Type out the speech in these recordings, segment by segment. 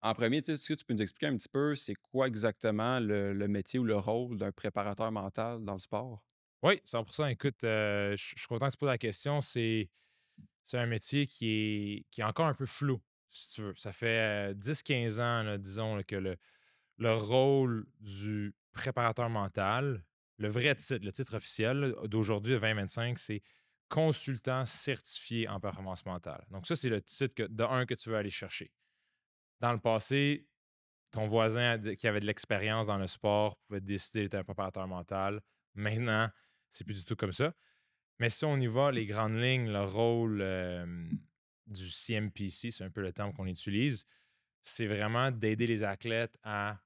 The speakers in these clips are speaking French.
en premier, tu sais, est-ce que tu peux nous expliquer un petit peu, c'est quoi exactement le métier ou le rôle d'un préparateur mental dans le sport? Oui, 100. Écoute, je suis content que tu poses la question. C'est un métier qui est encore un peu flou, si tu veux. Ça fait 10-15 ans, là, disons, là, que le rôle du préparateur mental, le vrai titre, le titre officiel là, d'aujourd'hui, de 2025, c'est consultant certifié en performance mentale. Donc, ça, c'est le titre de un que tu veux aller chercher. Dans le passé, ton voisin qui avait de l'expérience dans le sport pouvait décider d'être un préparateur mental. Maintenant, c'est plus du tout comme ça. Mais si on y va, les grandes lignes, le rôle du CMPC, c'est un peu le terme qu'on utilise, c'est vraiment d'aider les athlètes à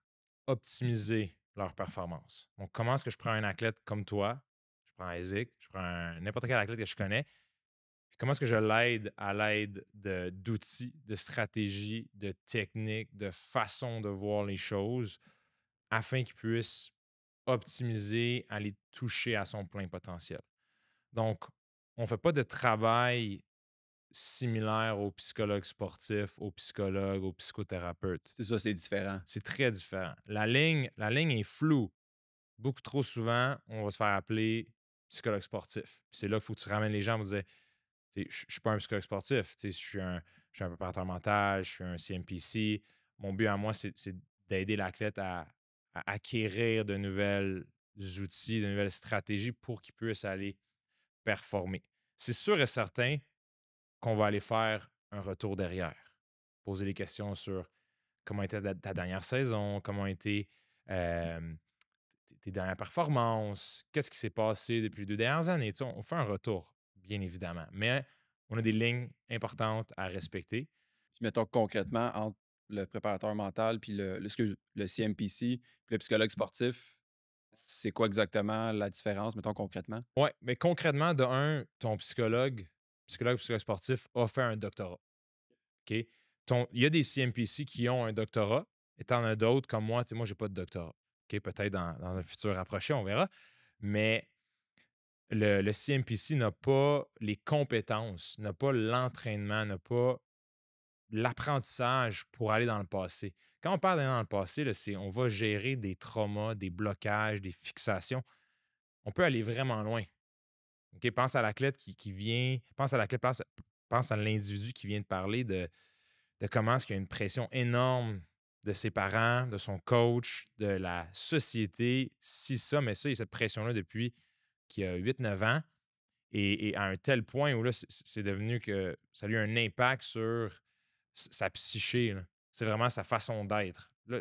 optimiser leur performance. Donc, comment est-ce que je prends un athlète comme toi? Je prends Isaac, je prends n'importe quel athlète que je connais, puis comment est-ce que je l'aide à l'aide d'outils, de stratégies, de techniques, de façons de voir les choses afin qu'il puisse optimiser, aller toucher à son plein potentiel. Donc, on ne fait pas de travail similaire aux psychologues sportifs, aux psychologues, aux psychothérapeutes. C'est ça, c'est différent. C'est très différent. La ligne est floue. Beaucoup trop souvent, on va se faire appeler psychologue sportif. Puis c'est là qu'il faut que tu ramènes les gens pour dire, tu sais, je ne suis pas un psychologue sportif. Tu sais, je suis un préparateur mental, je suis un CMPC. Mon but à moi, c'est d'aider l'athlète à acquérir de nouvelles outils, de nouvelles stratégies pour qu'il puisse aller performer. C'est sûr et certain qu'on va aller faire un retour derrière. Poser des questions sur comment était ta dernière saison, comment ont été euh, tes dernières performances, qu'est-ce qui s'est passé depuis les 2 dernières années. Tu sais, on fait un retour, bien évidemment. Mais on a des lignes importantes à respecter. Puis mettons concrètement, entre le préparateur mental puis le CMPC, puis le psychologue sportif, c'est quoi exactement la différence, mettons concrètement? Ouais, mais concrètement, de un, ton psychologue sportif, a fait un doctorat. OK? Il y a des CMPC qui ont un doctorat, et tu en as d'autres comme moi. Tu sais, moi, j'ai pas de doctorat. OK? Peut-être dans un futur rapproché, on verra. Mais le CMPC n'a pas les compétences, n'a pas l'entraînement, n'a pas l'apprentissage pour aller dans le passé. Quand on parle d'aller dans le passé, là, c'est on va gérer des traumas, des blocages, des fixations. On peut aller vraiment loin. OK? Pense à l'athlète qui vient, pense à l'athlète, pense à l'individu qui vient de parler de comment est-ce qu'il y a une pression énorme de ses parents, de son coach, de la société, si ça, mais ça, il y a cette pression-là depuis qu'il a 8-9 ans et à un tel point où là, c'est devenu que ça a eu un impact sur sa psyché, là. C'est vraiment sa façon d'être. Là,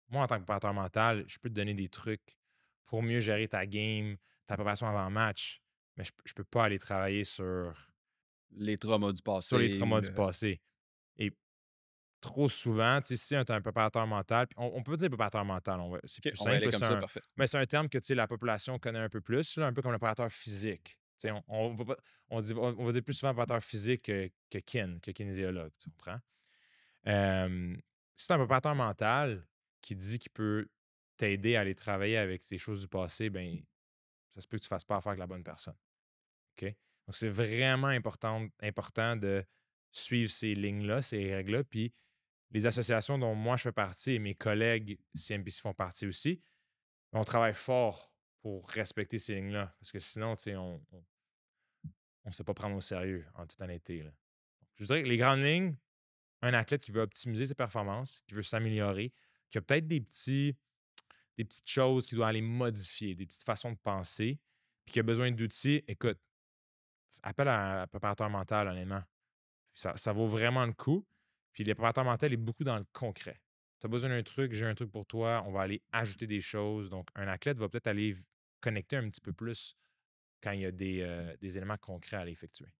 moi, en tant que préparateur mental, je peux te donner des trucs pour mieux gérer ta game, ta préparation avant match, mais je peux pas aller travailler Les traumas du sur les passé ou traumas du le passé. Et trop souvent, tu sais, si tu es un préparateur mental, puis on peut dire préparateur mental, c'est OK, plus on va y simple, aller là, comme ça, parfait. mais c'est un terme que tu sais, la population connaît un peu plus, là, un peu comme le préparateur physique. Tu sais, on va pas- on va dire plus souvent préparateur physique que kinésiologue, tu comprends? Euh, Si c'est un préparateur mental qui dit qu'il peut t'aider à aller travailler avec ces choses du passé, ben ça se peut que tu ne fasses pas affaire avec la bonne personne. OK? Donc, c'est vraiment important de suivre ces lignes-là, ces règles-là. Puis, les associations dont moi je fais partie et mes collègues CMPC font partie aussi, on travaille fort pour respecter ces lignes-là. Parce que sinon, tu sais, on ne sait pas prendre au sérieux, en toute honnêteté, là. Je dirais que les grandes lignes, un athlète qui veut optimiser ses performances, qui veut s'améliorer, qui a peut-être des petites choses qu'il doit aller modifier, des petites façons de penser, puis qui a besoin d'outils, écoute, appelle à un préparateur mental, honnêtement. Ça vaut vraiment le coup. Puis le préparateur mental est beaucoup dans le concret. Tu as besoin d'un truc, j'ai un truc pour toi, on va aller ajouter des choses. Donc, un athlète va peut-être aller connecter un petit peu plus quand il y a des éléments concrets à aller effectuer.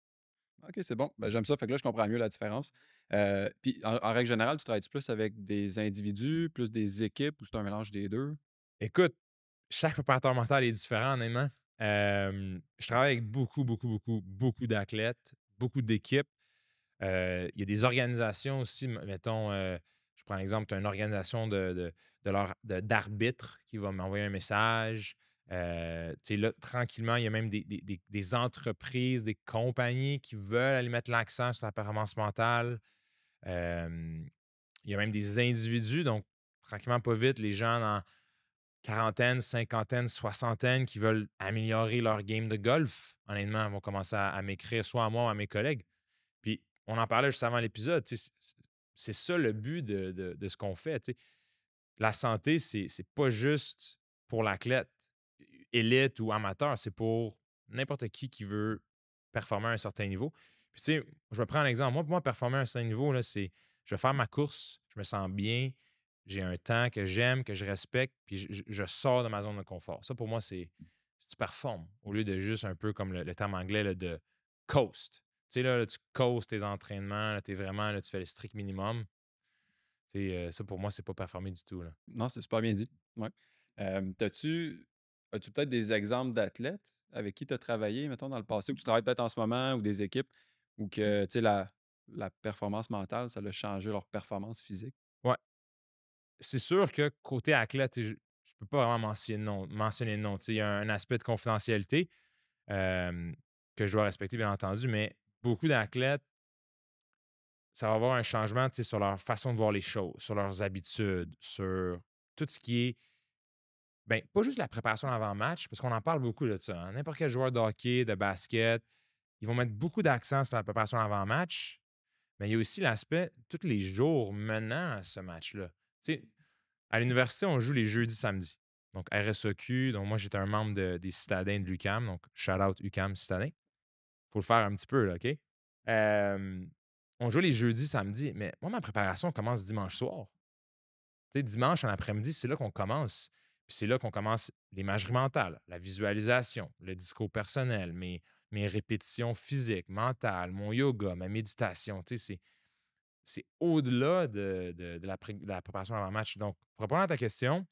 OK, c'est bon. Ben, j'aime ça, fait que là, je comprends mieux la différence. Puis en règle générale, tu travailles-tu plus avec des individus, plus des équipes ou c'est un mélange des 2? Écoute, chaque préparateur mental est différent, honnêtement. Je travaille avec beaucoup, beaucoup, beaucoup, beaucoup d'athlètes, beaucoup d'équipes. Il y a des organisations aussi, mettons, je prends l'exemple, tu as une organisation d'arbitres qui va m'envoyer un message. Tu sais, là, tranquillement, il y a même des entreprises, des compagnies qui veulent aller mettre l'accent sur la performance mentale. Euh, Il y a même des individus, donc tranquillement, pas vite, les gens dans quarantaine, cinquantaine, soixantaine qui veulent améliorer leur game de golf, honnêtement, vont commencer à m'écrire soit à moi ou à mes collègues. Puis on en parlait juste avant l'épisode, tu sais, c'est ça le but de ce qu'on fait, tu sais. La santé, c'est pas juste pour l'athlète, élite ou amateur, c'est pour n'importe qui veut performer à un certain niveau. Puis tu sais, je me prends un exemple. Moi, pour moi, performer à un certain niveau, là, c'est je vais faire ma course, je me sens bien, j'ai un temps que j'aime, que je respecte, puis je sors de ma zone de confort. Ça, pour moi, c'est tu performes au lieu de juste un peu comme le terme anglais là, de coast. Tu sais, là, tu coastes tes entraînements, tu es vraiment, là, tu fais le strict minimum. Tu sais, ça, pour moi, c'est pas performer du tout, là. Non, c'est super bien dit. Ouais. As-tu peut-être des exemples d'athlètes avec qui tu as travaillé, mettons, dans le passé, ou tu travailles peut-être en ce moment, ou des équipes où que, tu sais, la performance mentale, ça a changé leur performance physique? Ouais. C'est sûr que côté athlète, tu sais, je peux pas vraiment mentionner de nom. Tu sais, il y a un aspect de confidentialité, hem, que je dois respecter, bien entendu, mais beaucoup d'athlètes, ça va avoir un changement, tu sais, sur leur façon de voir les choses, sur leurs habitudes, sur tout ce qui est ben, pas juste la préparation avant-match, parce qu'on en parle beaucoup de ça, hein. N'importe quel joueur de hockey, de basket, ils vont mettre beaucoup d'accent sur la préparation avant-match, mais il y a aussi l'aspect tous les jours menant à ce match-là. Tu sais, à l'université, on joue les jeudis, samedis. Donc, RSEQ, donc moi, j'étais un membre des citadins de l'UQAM, donc shout out UQAM citadins. Faut le faire un petit peu, là, OK? On joue les jeudis, samedis, mais moi, ma préparation commence dimanche soir. Tu sais, dimanche en après-midi, c'est là qu'on commence. Puis c'est là qu'on commence l'imagerie mentale, la visualisation, le discours personnel, mes répétitions physiques, mentales, mon yoga, ma méditation. Tu sais, c'est au-delà de la préparation avant match. Donc, pour répondre à ta question,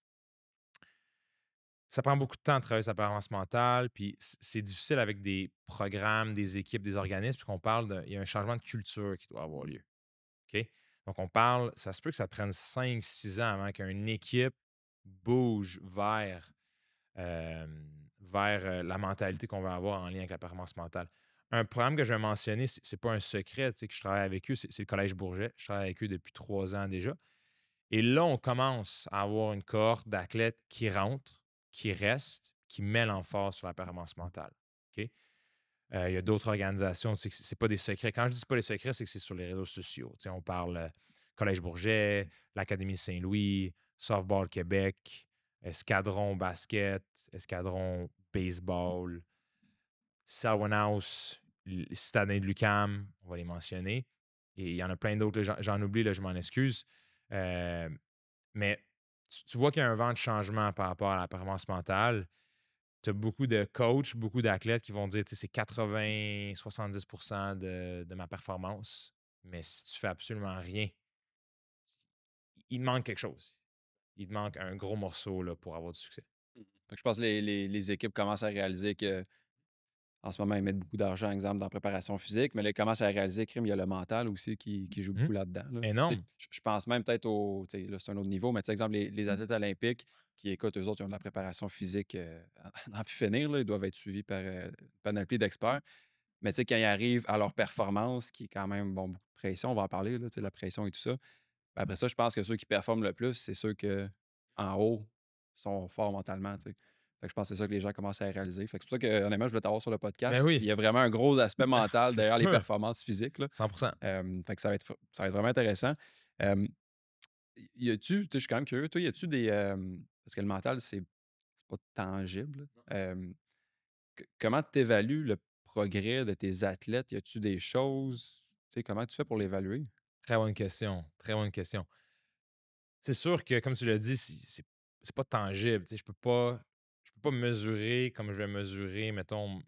ça prend beaucoup de temps de travailler sa performance mentale, puis c'est difficile avec des programmes, des équipes, des organismes, puis qu'on parle il y a un changement de culture qui doit avoir lieu. OK? Donc, on parle, ça se peut que ça prenne 5 6 ans avant qu'une équipe bouge vers la mentalité qu'on veut avoir en lien avec la performance mentale. Un programme que je vais mentionner, c'est pas un secret, tu sais, que je travaille avec eux, c'est le Collège Bourget. Je travaille avec eux depuis 3 ans déjà. Et là, on commence à avoir une cohorte d'athlètes qui rentrent, qui restent, qui met l'emphase sur la performance mentale. OK? Il y a d'autres organisations, tu sais, que c'est pas des secrets. Quand je dis pas des secrets, c'est que c'est sur les réseaux sociaux. Tu sais, on parle Collège Bourget, l'Académie Saint-Louis, Softball Québec, Escadron Basket, Escadron Baseball, Selwyn House, les Citadins de l'UQAM, on va les mentionner. Et il y en a plein d'autres, là, j'en oublie, là, je m'en excuse. Euh, mais tu vois qu'il y a un vent de changement par rapport à la performance mentale. Tu as beaucoup de coachs, beaucoup d'athlètes qui vont dire, tu sais, c'est 80-70 de ma performance. Mais si tu fais absolument rien, il te manque quelque chose. Il te manque un gros morceau là, pour avoir du succès. Mmh. Fait que je pense que les équipes commencent à réaliser que en ce moment, ils mettent beaucoup d'argent, exemple, dans la préparation physique, mais là, ils commencent à réaliser, crime, il y a le mental aussi qui joue Mhm. beaucoup là-dedans, là. Tu sais, Énorme. je pense même peut-être au, tu sais, là, c'est un autre niveau, mais tu sais, exemple, les athlètes olympiques qui, écoutent, eux autres, ils ont de la préparation physique à n'en plus finir, là. Ils doivent être suivis par une panoplie d'experts. Mais tu sais, quand ils arrivent à leur performance, qui est quand même, bon, beaucoup de pression, on va en parler, là, tu sais, la pression et tout ça. Ben, après ça, je pense que ceux qui performent le plus, c'est ceux que en haut sont forts mentalement, tu sais. Fait que je pense que c'est ça que les gens commencent à réaliser. Fait que c'est pour ça que, honnêtement, je voulais t'avoir sur le Ben podcast. Il oui, y a vraiment un gros aspect mental c'est derrière les sûr. performances physiques, là. 100%. Fait que ça va être vraiment intéressant. Hem, y a-tu, tu sais, je suis quand même curieux, toi, y a-tu des, parce que le mental, c'est pas tangible, là. Comment tu évalues le progrès de tes athlètes? Y a-tu des choses, tu sais, comment tu fais pour l'évaluer? Très bonne question. Très bonne question. C'est sûr que, comme tu l'as dit, c'est pas tangible. Tu sais, je peux pas mesurer comme je vais mesurer, mettons,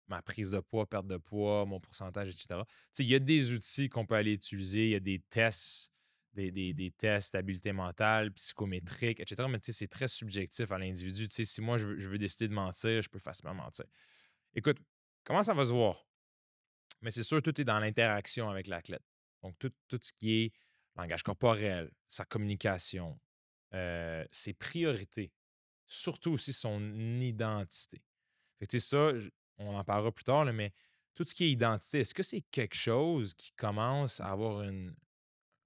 ma prise de poids, perte de poids, mon pourcentage, etc. Tu sais, il y a des outils qu'on peut aller utiliser, il y a des tests, des tests d'habileté mentale, psychométrique, etc. Mais tu sais, c'est très subjectif à l'individu. Tu sais, si moi, je veux décider de mentir, je peux facilement mentir. Écoute, comment ça va se voir? Mais c'est sûr, tout est dans l'interaction avec l'athlète. Donc, tout ce qui est langage corporel, sa communication, ses priorités, surtout aussi son identité. Fait que, tu sais, ça, on en parlera plus tard, là, mais tout ce qui est identité, est-ce que c'est quelque chose qui commence à avoir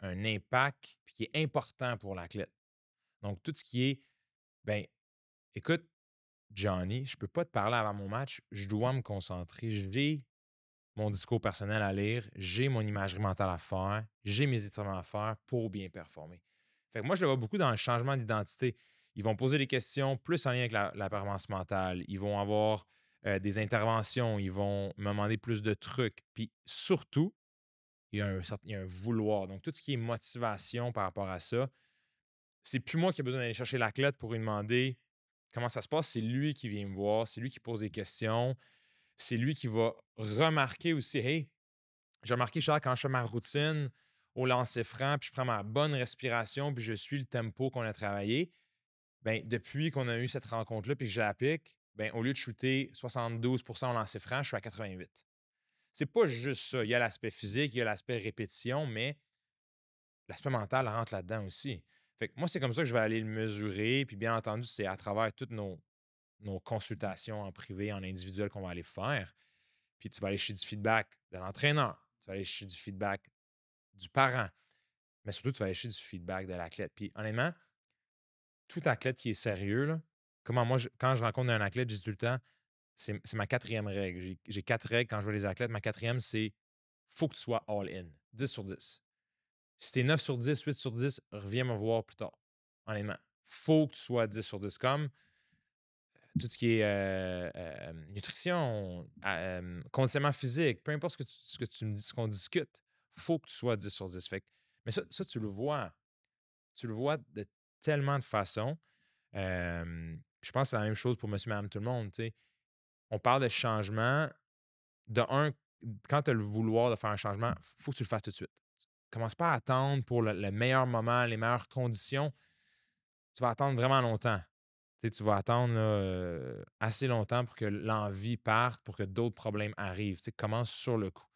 un impact puis qui est important pour l'athlète. Donc, tout ce qui est, ben, écoute, Johnny, je peux pas te parler avant mon match, je dois me concentrer. J'ai mon discours personnel à lire, j'ai mon imagerie mentale à faire, j'ai mes étirements à faire pour bien performer. Fait que moi, je le vois beaucoup dans le changement d'identité. Ils vont poser des questions plus en lien avec la performance mentale. Ils vont avoir des interventions, ils vont me demander plus de trucs. Puis surtout, il y a un vouloir. Donc, tout ce qui est motivation par rapport à ça, c'est plus moi qui ai besoin d'aller chercher l'athlète pour lui demander comment ça se passe. C'est lui qui vient me voir, c'est lui qui pose des questions, c'est lui qui va remarquer aussi, hey, j'ai remarqué, Charles, quand je fais ma routine au lancer franc, puis je prends ma bonne respiration, puis je suis le tempo qu'on a travaillé, ben, depuis qu'on a eu cette rencontre-là, puis que je l'applique, ben, au lieu de shooter 72 au lancer franc, je suis à 88. C'est pas juste ça. Il y a l'aspect physique, il y a l'aspect répétition, mais l'aspect mental rentre là-dedans aussi. Fait que moi, c'est comme ça que je vais aller le mesurer. Puis bien entendu, c'est à travers toutes nos consultations en privé, en individuel qu'on va aller faire. Puis tu vas aller chercher du feedback de l'entraîneur, tu vas aller chercher du feedback du parent, mais surtout, tu vas aller chercher du feedback de l'athlète. Puis honnêtement, tout athlète qui est sérieux, là, comment moi, quand je rencontre un athlète, je dis tout le temps, c'est ma quatrième règle. J'ai quatre règles quand je vois les athlètes. Ma quatrième, c'est faut que tu sois all-in, 10/10. Si t'es 9/10, 8/10, reviens me voir plus tard. Honnêtement, faut que tu sois 10/10. Comme tout ce qui est nutrition, conditionnement physique, peu importe ce que tu me dis, ce qu'on discute, faut que tu sois 10/10. Fait mais ça, tu le vois. Tu le vois de tellement de façons. Je pense que c'est la même chose pour monsieur, madame, tout le monde. Tu sais. On parle de changement. De un, quand tu as le vouloir de faire un changement, il faut que tu le fasses tout de suite. Commence pas à attendre pour le meilleur moment, les meilleures conditions. Tu vas attendre vraiment longtemps. Tu sais, tu vas attendre là, assez longtemps pour que l'envie parte, pour que d'autres problèmes arrivent. Tu sais, commence sur le coup.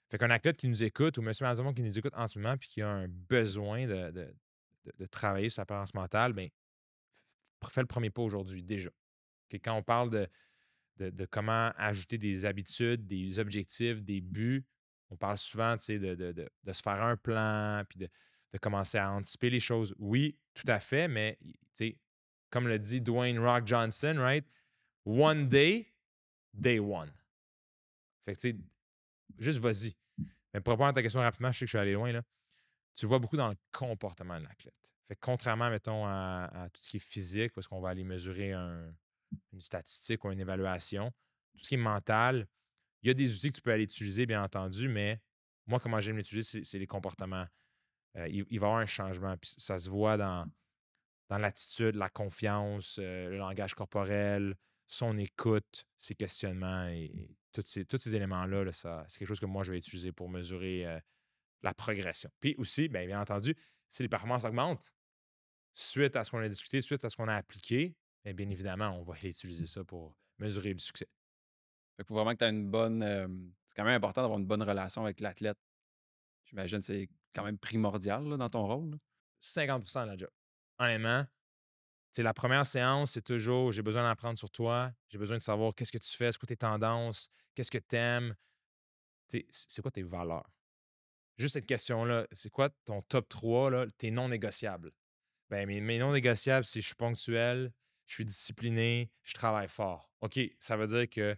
Fait qu'un athlète qui nous écoute ou monsieur, madame, qui nous écoute en ce moment puis qui a un besoin de travailler sur l'apparence mentale, ben, fais le premier pas aujourd'hui, déjà. Que quand on parle de comment ajouter des habitudes, des objectifs, des buts. On parle souvent, tu sais, de se faire un plan, puis de commencer à anticiper les choses. Oui, tout à fait, mais tu sais, comme le dit Dwayne Rock Johnson, right? One day, day one. Fait que tu sais, juste vas-y. Mais pour répondre à ta question rapidement, je sais que je suis allé loin, là. Tu le vois beaucoup dans le comportement de l'athlète. Fait que contrairement, mettons, à tout ce qui est physique, où est-ce qu'on va aller mesurer une statistique ou une évaluation, tout ce qui est mental, il y a des outils que tu peux aller utiliser, bien entendu, mais moi, comment j'aime l'utiliser, c'est les comportements. Il va y avoir un changement. Puis ça se voit dans l'attitude, la confiance, le langage corporel, son écoute, ses questionnements et tous ces éléments-là, là, c'est quelque chose que moi, je vais utiliser pour mesurer la progression. Puis aussi, bien entendu, si les performances augmentent, suite à ce qu'on a discuté, suite à ce qu'on a appliqué, bien évidemment, on va aller utiliser ça pour mesurer le succès. Fait qu'il faut vraiment que tu aies une bonne, c'est quand même important d'avoir une bonne relation avec l'athlète. J'imagine que c'est quand même primordial, là, dans ton rôle, là? 50 de la job. Honnêtement, c'est la première séance, c'est toujours j'ai besoin d'apprendre sur toi, j'ai besoin de savoir qu'est-ce que tu fais, c'est quoi tes tendances, qu'est-ce que tu aimes, c'est quoi tes valeurs. Juste cette question-là, c'est quoi ton top 3 là, tes non négociables? Ben, mes non négociables, c'est je suis ponctuel, je suis discipliné, je travaille fort. OK, ça veut dire que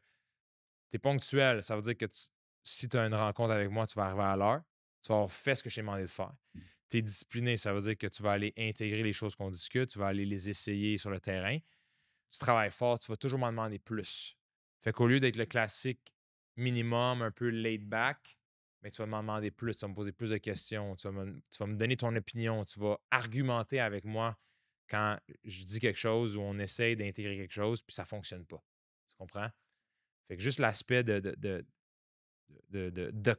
tu es ponctuel, ça veut dire que si tu as une rencontre avec moi, tu vas arriver à l'heure, tu vas avoir fait ce que je t'ai demandé de faire. Tu es discipliné, ça veut dire que tu vas aller intégrer les choses qu'on discute, tu vas aller les essayer sur le terrain. Tu travailles fort, tu vas toujours m'en demander plus. Fait qu'au lieu d'être le classique minimum, un peu laid back, mais tu vas m'en demander plus, tu vas me poser plus de questions, tu vas me donner ton opinion, tu vas argumenter avec moi quand je dis quelque chose ou on essaye d'intégrer quelque chose, puis ça ne fonctionne pas. Tu comprends? Fait que juste l'aspect de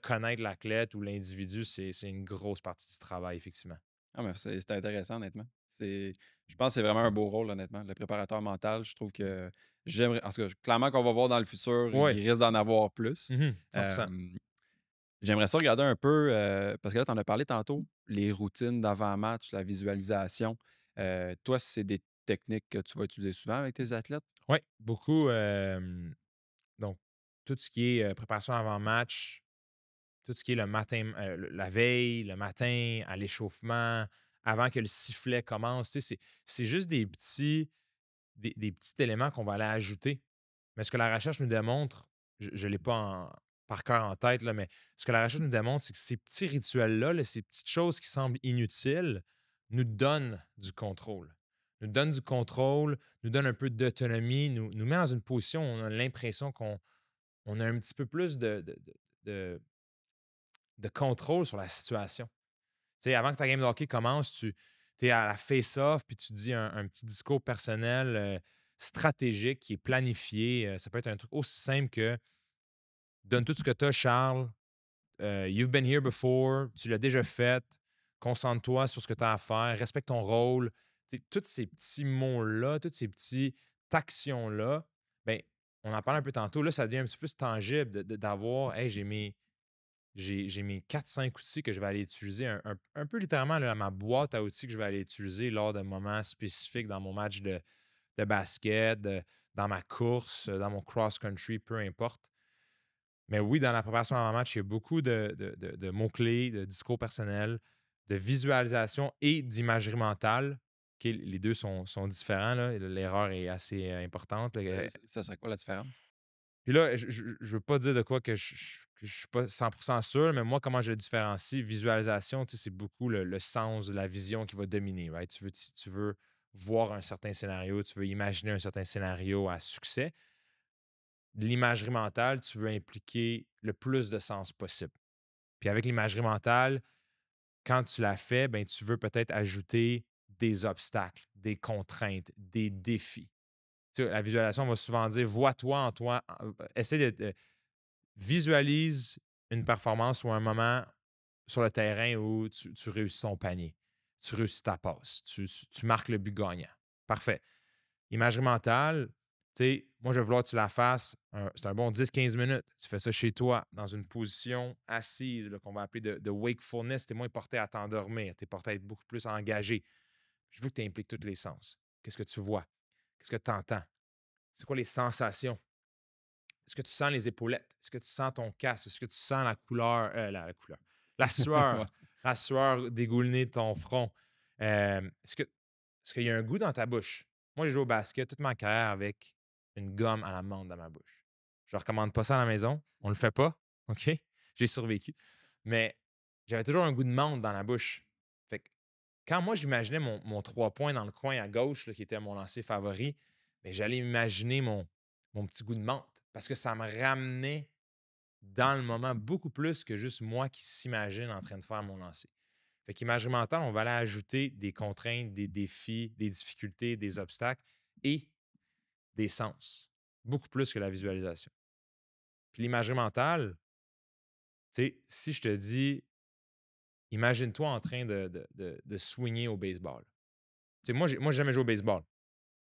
connaître l'athlète ou l'individu, c'est une grosse partie du travail, effectivement. Ah, mais c'est intéressant, honnêtement. Je pense que c'est vraiment un beau rôle, honnêtement. Le préparateur mental, je trouve que j'aimerais. En tout cas, clairement qu'on va voir dans le futur, Oui, il risque d'en avoir plus. 100%. J'aimerais ça regarder un peu, parce que là, tu en as parlé tantôt, les routines d'avant-match, la visualisation. Toi, c'est des techniques que tu vas utiliser souvent avec tes athlètes? Oui, beaucoup. Donc, tout ce qui est préparation avant match, tout ce qui est le matin, la veille, le matin, à l'échauffement, avant que le sifflet commence. Tu sais, c'est juste des petits éléments qu'on va aller ajouter. Mais ce que la recherche nous démontre, je ne l'ai pas par cœur en tête, là, mais ce que la recherche nous démontre, c'est que ces petits rituels-là, là, ces petites choses qui semblent inutiles, nous donnent du contrôle. Nous donnent du contrôle, nous donnent un peu d'autonomie, nous met dans une position où on a l'impression qu'on a un petit peu plus de, de contrôle sur la situation. Tu sais, avant que ta game de hockey commence, tu es à la face-off, puis tu dis un petit discours personnel stratégique qui est planifié. Ça peut être un truc aussi simple que donne tout ce que tu as, Charles. You've been here before. Tu l'as déjà fait. Concentre-toi sur ce que tu as à faire. Respecte ton rôle. Tu sais, tous ces petits mots-là, toutes ces petites actions-là, ben, on en parle un peu tantôt. Là, ça devient un petit peu plus tangible d'avoir, hey, j'ai mes 4-5 outils que je vais aller utiliser, un peu littéralement là, ma boîte à outils que je vais aller utiliser lors de moments spécifiques dans mon match de basket, dans ma course, dans mon cross-country, peu importe. Mais oui, dans la préparation avant match, il y a beaucoup de mots-clés, de discours personnels, de visualisation et d'imagerie mentale. OK, les deux sont différents. Là. L'erreur est assez importante. Ça serait quoi la différence? Puis là, je ne veux pas dire de quoi que je suis pas 100% sûr, mais moi, comment je le différencie? Visualisation, tu sais, c'est beaucoup le sens de la vision qui va dominer, right? Tu veux voir un certain scénario, tu veux imaginer un certain scénario à succès. L'imagerie mentale, tu veux impliquer le plus de sens possible. Puis avec l'imagerie mentale, quand tu la fais, ben, tu veux peut-être ajouter des obstacles, des contraintes, des défis. Tu sais, la visualisation, on va souvent dire vois-toi en toi, essaie de visualise une performance ou un moment sur le terrain où tu réussis ton panier, tu réussis ta passe, tu marques le but gagnant. Parfait. Imagerie mentale, tu sais, moi, je veux vouloir que tu la fasses. C'est un bon 10-15 minutes. Tu fais ça chez toi, dans une position assise, là, qu'on va appeler de wakefulness. Tu es moins porté à t'endormir. Tu es porté à être beaucoup plus engagé. Je veux que tu impliques tous les sens. Qu'est-ce que tu vois? Qu'est-ce que tu entends? C'est quoi les sensations? Est-ce que tu sens les épaulettes? Est-ce que tu sens ton casque? Est-ce que tu sens la couleur, la couleur, la Ouais. sueur, la sueur dégouliner de ton front? Est-ce qu'il y a un goût dans ta bouche? Moi, j'ai joué au basket toute ma carrière avec une gomme à la menthe dans ma bouche. Je ne recommande pas ça à la maison. On ne le fait pas. OK? J'ai survécu. Mais j'avais toujours un goût de menthe dans la bouche. Fait que quand moi, j'imaginais mon 3 points dans le coin à gauche, là, qui était mon lancer favori, ben, j'allais imaginer mon petit goût de menthe parce que ça me ramenait dans le moment beaucoup plus que juste moi qui s'imagine en train de faire mon lancer. Fait qu'imagerie mentale, on va aller ajouter des contraintes, des défis, des difficultés, des obstacles et des sens. Beaucoup plus que la visualisation. Puis l'imagerie mentale, tu sais, si je te dis, imagine-toi en train de swinguer au baseball. Tu sais, moi, j'ai jamais joué au baseball.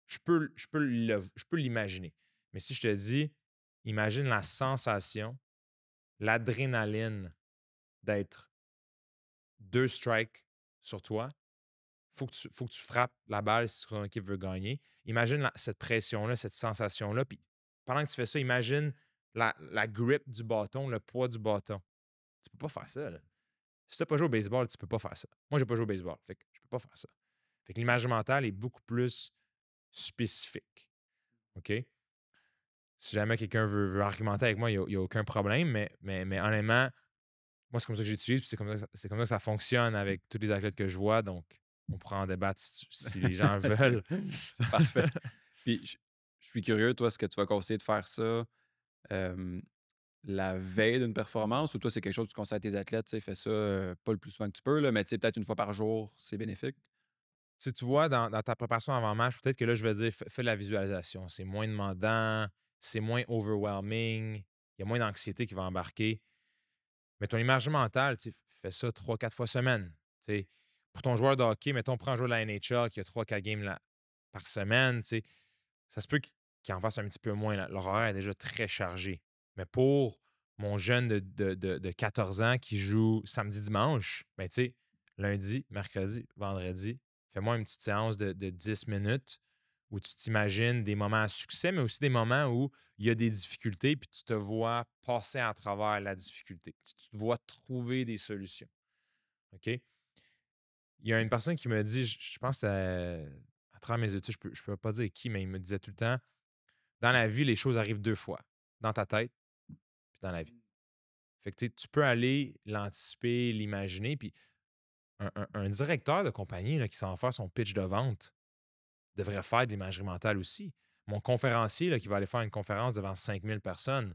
Je peux l'imaginer. Mais si je te dis, imagine la sensation, l'adrénaline d'être 2 strikes sur toi. Faut que tu frappes la balle si ton équipe veut gagner. Imagine cette pression-là, cette sensation-là. Puis pendant que tu fais ça, imagine la grip du bâton, le poids du bâton. Tu peux pas faire ça, là. Si tu n'as pas joué au baseball, tu peux pas faire ça. Moi, j'ai pas joué au baseball, fait que je peux pas faire ça. Fait que l'image mentale est beaucoup plus spécifique. OK? Si jamais quelqu'un veut argumenter avec moi, il n'y a aucun problème, mais honnêtement, moi, c'est comme ça que j'utilise, puis c'est comme ça que ça fonctionne avec tous les athlètes que je vois. Donc, on pourra en débattre si les gens C'est veulent. c'est parfait. Puis je suis curieux, toi, est-ce que tu vas conseiller de faire ça la veille d'une performance ou toi, c'est quelque chose que tu conseilles à tes athlètes, tu sais, fais ça pas le plus souvent que tu peux, là, mais tu sais, peut-être une fois par jour, c'est bénéfique? Si tu vois, dans ta préparation avant match, peut-être que là, je vais dire, fais de la visualisation. C'est moins demandant, c'est moins overwhelming, il y a moins d'anxiété qui va embarquer. Mais ton image mentale, tu sais, fais ça 3-4 fois semaine. Tu sais. Pour ton joueur de hockey, mettons, prends un joueur de la NHL qui a 3-4 games par semaine, tu sais, ça se peut qu'il en fasse un petit peu moins. Là. Leur horaire est déjà très chargé. Mais pour mon jeune de 14 ans qui joue samedi, dimanche, ben, tu sais, lundi, mercredi, vendredi, fais-moi une petite séance de 10 minutes où tu t'imagines des moments à succès, mais aussi des moments où il y a des difficultés, puis tu te vois passer à travers la difficulté. Tu te vois trouver des solutions. OK? il y a une personne qui me dit, je pense que à travers mes études, je peux pas dire qui, mais il me disait tout le temps, dans la vie, les choses arrivent 2 fois, dans ta tête puis dans la vie. Fait que tu sais, tu peux aller l'anticiper, l'imaginer, puis un directeur de compagnie là, qui s'en va faire son pitch de vente devrait faire de l'imagerie mentale aussi. Mon conférencier là, qui va aller faire une conférence devant 5000 personnes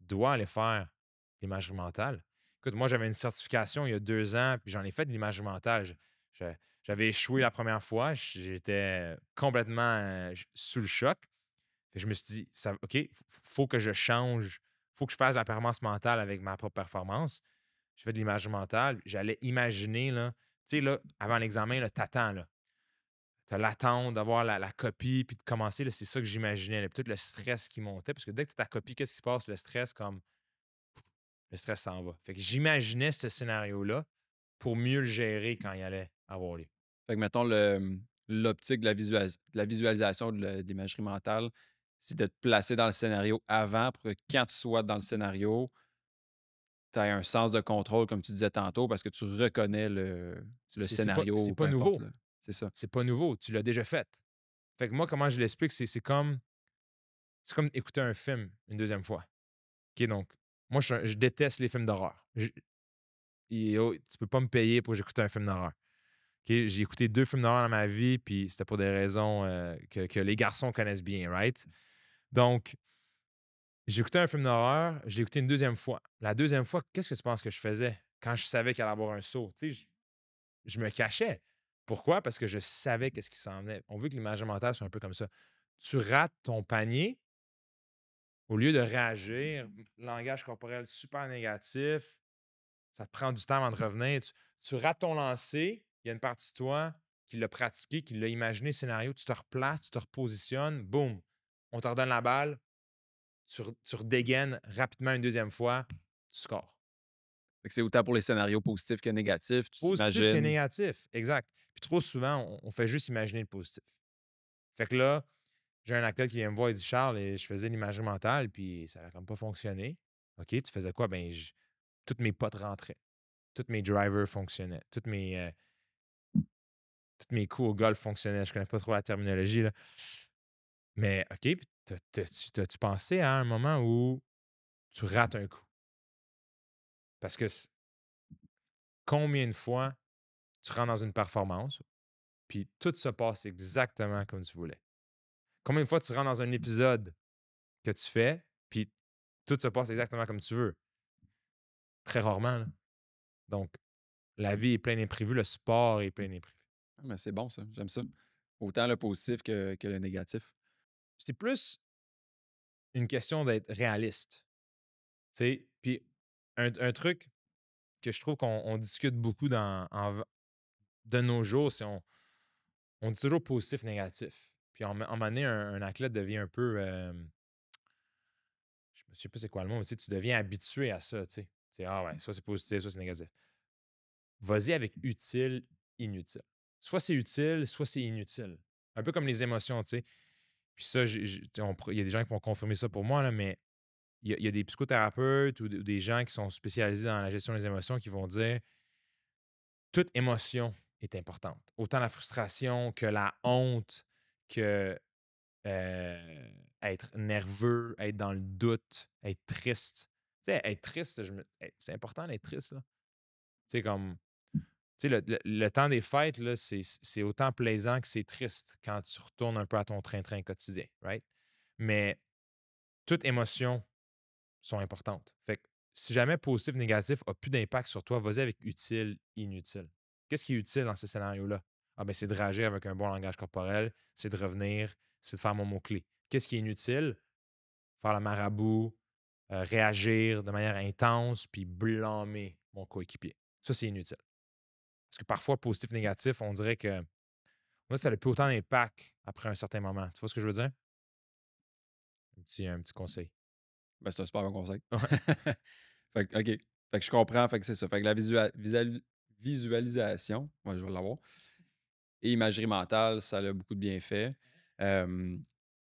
doit aller faire de l'imagerie mentale. Écoute, moi, j'avais une certification il y a 2 ans, puis j'en ai fait de l'imagerie mentale. Je- J'avais échoué la première fois, j'étais complètement sous le choc. Fait que je me suis dit, OK, faut que je change, faut que je fasse de la performance mentale avec ma propre performance. Je fais de l'imagerie mentale, j'allais imaginer, là, tu sais, là, avant l'examen, là, t'attends, là. T'as l'attente d'avoir la copie, puis de commencer, là, c'est ça que j'imaginais, là, puis tout le stress qui montait, parce que dès que tu as ta copie, qu'est-ce qui se passe? Le stress s'en va. Fait que j'imaginais ce scénario-là pour mieux le gérer quand il allait avoir lieu. Fait que mettons l'optique de la visualisation de l'imagerie mentale, c'est de te placer dans le scénario avant pour que quand tu sois dans le scénario, tu aies un sens de contrôle, comme tu disais tantôt, parce que tu reconnais le scénario C'est ou peu pas importe, nouveau. là. C'est ça. C'est pas nouveau. Tu l'as déjà fait. Fait que moi, comment je l'explique, c'est comme écouter un film une deuxième fois. OK, donc, moi, je déteste les films d'horreur. Tu peux pas me payer pour que j'écoute un film d'horreur. OK, j'ai écouté 2 films d'horreur dans ma vie, puis c'était pour des raisons que les garçons connaissent bien, right? Donc, j'ai écouté un film d'horreur, je l'ai écouté une deuxième fois. La deuxième fois, qu'est-ce que tu penses que je faisais quand je savais qu'il allait y avoir un saut? Tu sais, je me cachais. Pourquoi? Parce que je savais qu'est-ce qui s'en venait. On veut que l'image mentale soit un peu comme ça. Tu rates ton panier, au lieu de réagir, langage corporel super négatif, ça te prend du temps avant de revenir. Tu rates ton lancer, il y a une partie de toi qui l'a pratiqué, qui l'a imaginé, le scénario, tu te replaces, tu te repositionnes, boum, on te redonne la balle, tu redégaines rapidement une deuxième fois, tu scores. Fait que c'est autant pour les scénarios positifs que négatifs, tu Positif que t'imagines. négatif, exact. Puis trop souvent, on fait juste imaginer le positif. Fait que là, j'ai un athlète qui vient me voir, il dit Charles, je faisais l'imagerie mentale, puis ça n'a comme pas fonctionné. OK, tu faisais quoi? Ben, toutes mes potes rentraient. Tous mes drivers fonctionnaient. Tous mes coups au golf fonctionnaient. Je connais pas trop la terminologie, là. Mais OK, puis t'as-tu pensé à un moment où tu rates un coup? Parce que combien de fois tu rentres dans une performance, puis tout se passe exactement comme tu voulais? Combien de fois tu rentres dans un épisode que tu fais, puis tout se passe exactement comme tu veux? Très rarement, là. Donc, la vie est pleine d'imprévus, le sport est plein d'imprévus. Ah, mais c'est bon ça, j'aime ça. Autant le positif que le négatif. C'est plus une question d'être réaliste, tu sais? Puis un truc que je trouve qu'on discute beaucoup de nos jours, c'est on dit toujours positif, négatif. Puis en un moment donné, un athlète devient un peu, je ne sais pas c'est quoi le mot, mais tu sais, tu deviens habitué à ça, tu sais. Tu sais, ah ouais, soit c'est positif, soit c'est négatif. Vas-y avec utile, inutile. Soit c'est utile, soit c'est inutile. Un peu comme les émotions, tu sais. Puis ça, il y a des gens qui vont confirmer ça pour moi, là, mais il y a des psychothérapeutes ou des gens qui sont spécialisés dans la gestion des émotions qui vont dire toute émotion est importante. Autant la frustration que la honte, que être nerveux, être dans le doute, être triste. Tu sais, être triste, c'est important d'être triste. Là. Tu sais, comme. Tu sais, le temps des fêtes, là, c'est autant plaisant que c'est triste quand tu retournes un peu à ton train-train quotidien, right? Mais toute émotion sont importantes. Fait que si jamais positif, négatif n'a plus d'impact sur toi, vas-y avec utile, inutile. Qu'est-ce qui est utile dans ce scénario-là? Ah ben c'est de réagir avec un bon langage corporel, c'est de revenir, c'est de faire mon mot-clé. Qu'est-ce qui est inutile? Faire le marabout, réagir de manière intense, puis blâmer mon coéquipier. Ça, c'est inutile. Parce que parfois, positif, négatif, on dirait que moi, ça n'a plus autant d'impact après un certain moment. Tu vois ce que je veux dire? Un petit conseil. Ben, c'est un super bon conseil. Ouais. Fait que, OK. Fait que je comprends. Fait que c'est ça. Fait que la visualisation, moi, je vais l'avoir. Et imagerie mentale, ça a beaucoup de bienfaits.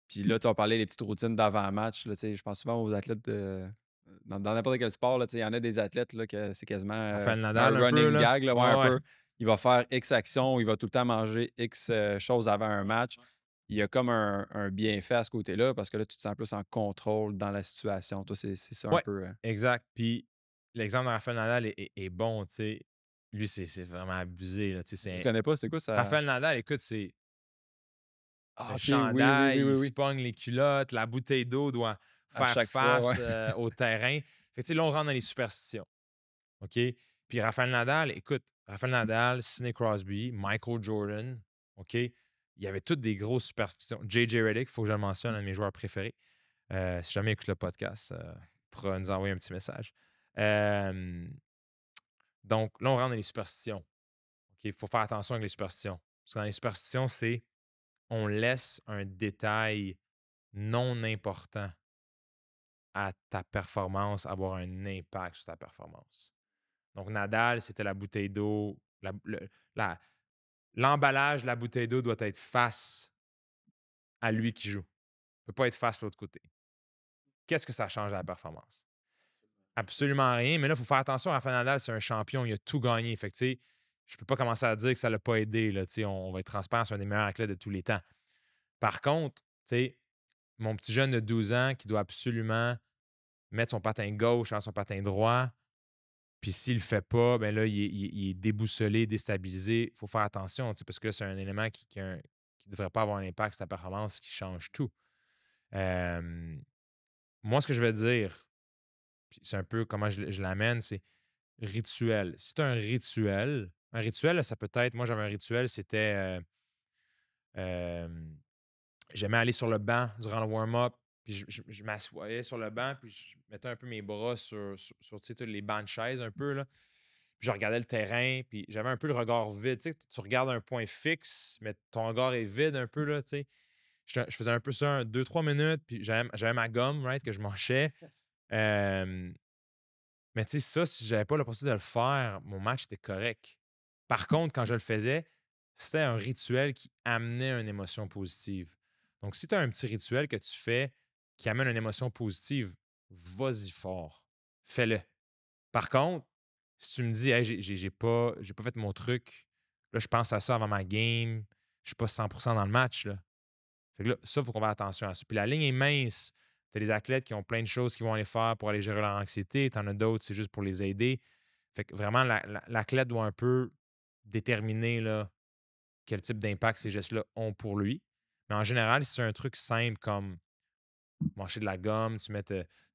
Puis là, tu as parlé des petites routines d'avant-match. Là, tu sais, je pense souvent aux athlètes dans n'importe quel sport. Là, tu sais, il y en a des athlètes là, que c'est quasiment Rafael un Nadal un peu, running là. gag, là, ouais, un Ouais, ouais. peu. il va faire X actions, il va tout le temps manger X choses avant un match. Il y a comme un bienfait à ce côté-là parce que là, tu te sens plus en contrôle dans la situation. Toi, c'est ça un Ouais, peu. exact. Puis l'exemple de Rafael Nadal est bon, tu sais. Lui, c'est vraiment abusé, là, tu sais. Je le connais pas, c'est quoi ça? Rafael Nadal, écoute, c'est Ah, le ok, oui, oui, oui, chandail, oui, il se oui. pogne les culottes, la bouteille d'eau doit À faire chaque fois, ouais. face au terrain. Fait que, tu sais, là, on rentre dans les superstitions. OK? Puis Rafael Nadal, écoute, Rafael Nadal, Sidney Crosby, Michael Jordan, OK? Il y avait toutes des grosses superstitions. J.J. Redick, il faut que je le mentionne, un de mes joueurs préférés. Si jamais il écoute le podcast, il pourra nous envoyer un petit message. Euh, donc, là, on rentre dans les superstitions. OK? Il faut faire attention avec les superstitions. Parce que dans les superstitions, c'est on laisse un détail non important à ta performance avoir un impact sur ta performance. Donc, Nadal, c'était la bouteille d'eau. La- L'emballage de la bouteille d'eau doit être face à lui qui joue. Il ne peut pas être face de l'autre côté. Qu'est-ce que ça change à la performance? Absolument rien. Mais là, il faut faire attention. Rafael Nadal, c'est un champion. Il a tout gagné. Fait que, tu sais, je ne peux pas commencer à dire que ça ne l'a pas aidé. Là, tu sais, on va être transparent, c'est un des meilleurs athlètes de tous les temps. Par contre, tu sais, mon petit jeune de 12 ans qui doit absolument mettre son patin gauche dans son patin droit, puis s'il le fait pas, ben là, il est déboussolé, déstabilisé. Il faut faire attention, tu sais, parce que là, c'est un élément qui ne devrait pas avoir un impact sur ta performance, qui change tout. Euh, Moi, ce que je vais dire, puis c'est un peu comment je l'amène, c'est rituel. Si tu as un rituel, là, ça peut être, moi j'avais un rituel, c'était, euh, j'aimais aller sur le banc durant le warm-up, puis je m'assoyais sur le banc, puis je mettais un peu mes bras sur, tu sais, tous les bancs de chaise un peu, là. Puis je regardais le terrain, puis j'avais un peu le regard vide. Tu sais, tu regardes un point fixe, mais ton regard est vide un peu, là, tu sais. Je faisais un peu ça, 2-3 minutes, puis j'avais ma gomme, right, que je manchais. Euh, mais tu sais, ça, si j'avais pas l'opportunité de le faire, mon match était correct. Par contre, quand je le faisais, c'était un rituel qui amenait une émotion positive. Donc, si tu as un petit rituel que tu fais qui amène une émotion positive, vas-y fort. Fais-le. Par contre, si tu me dis: «Hey, j'ai pas fait mon truc, là, je pense à ça avant ma game, je suis pas 100% dans le match», là. Fait que là, ça, il faut qu'on fasse attention à ça. Puis la ligne est mince. Tu as des athlètes qui ont plein de choses qu'ils vont aller faire pour aller gérer leur anxiété. Tu en as d'autres, c'est juste pour les aider. Fait que vraiment, l'athlète doit un peu déterminer là, quel type d'impact ces gestes-là ont pour lui. Mais en général, si c'est un truc simple comme manger de la gomme, tu mets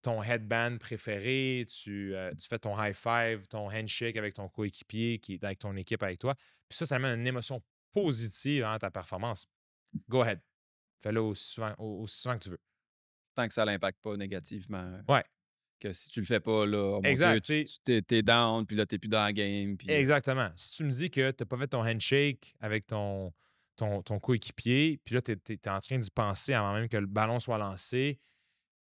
ton headband préféré, tu fais ton high five, ton handshake avec ton coéquipier qui est avec ton équipe avec toi. Puis ça amène une émotion positive à ta performance. Go ahead. Fais-le aussi souvent que tu veux. Tant que ça l'impacte pas négativement. Ouais, Que si tu le fais pas, là, oh mon Dieu, exact. Tu sais, t'es down, puis là, t'es plus dans la game. Puis, exactement. Si tu me dis que tu n'as pas fait ton handshake avec ton coéquipier, puis là, tu es en train d'y penser avant même que le ballon soit lancé,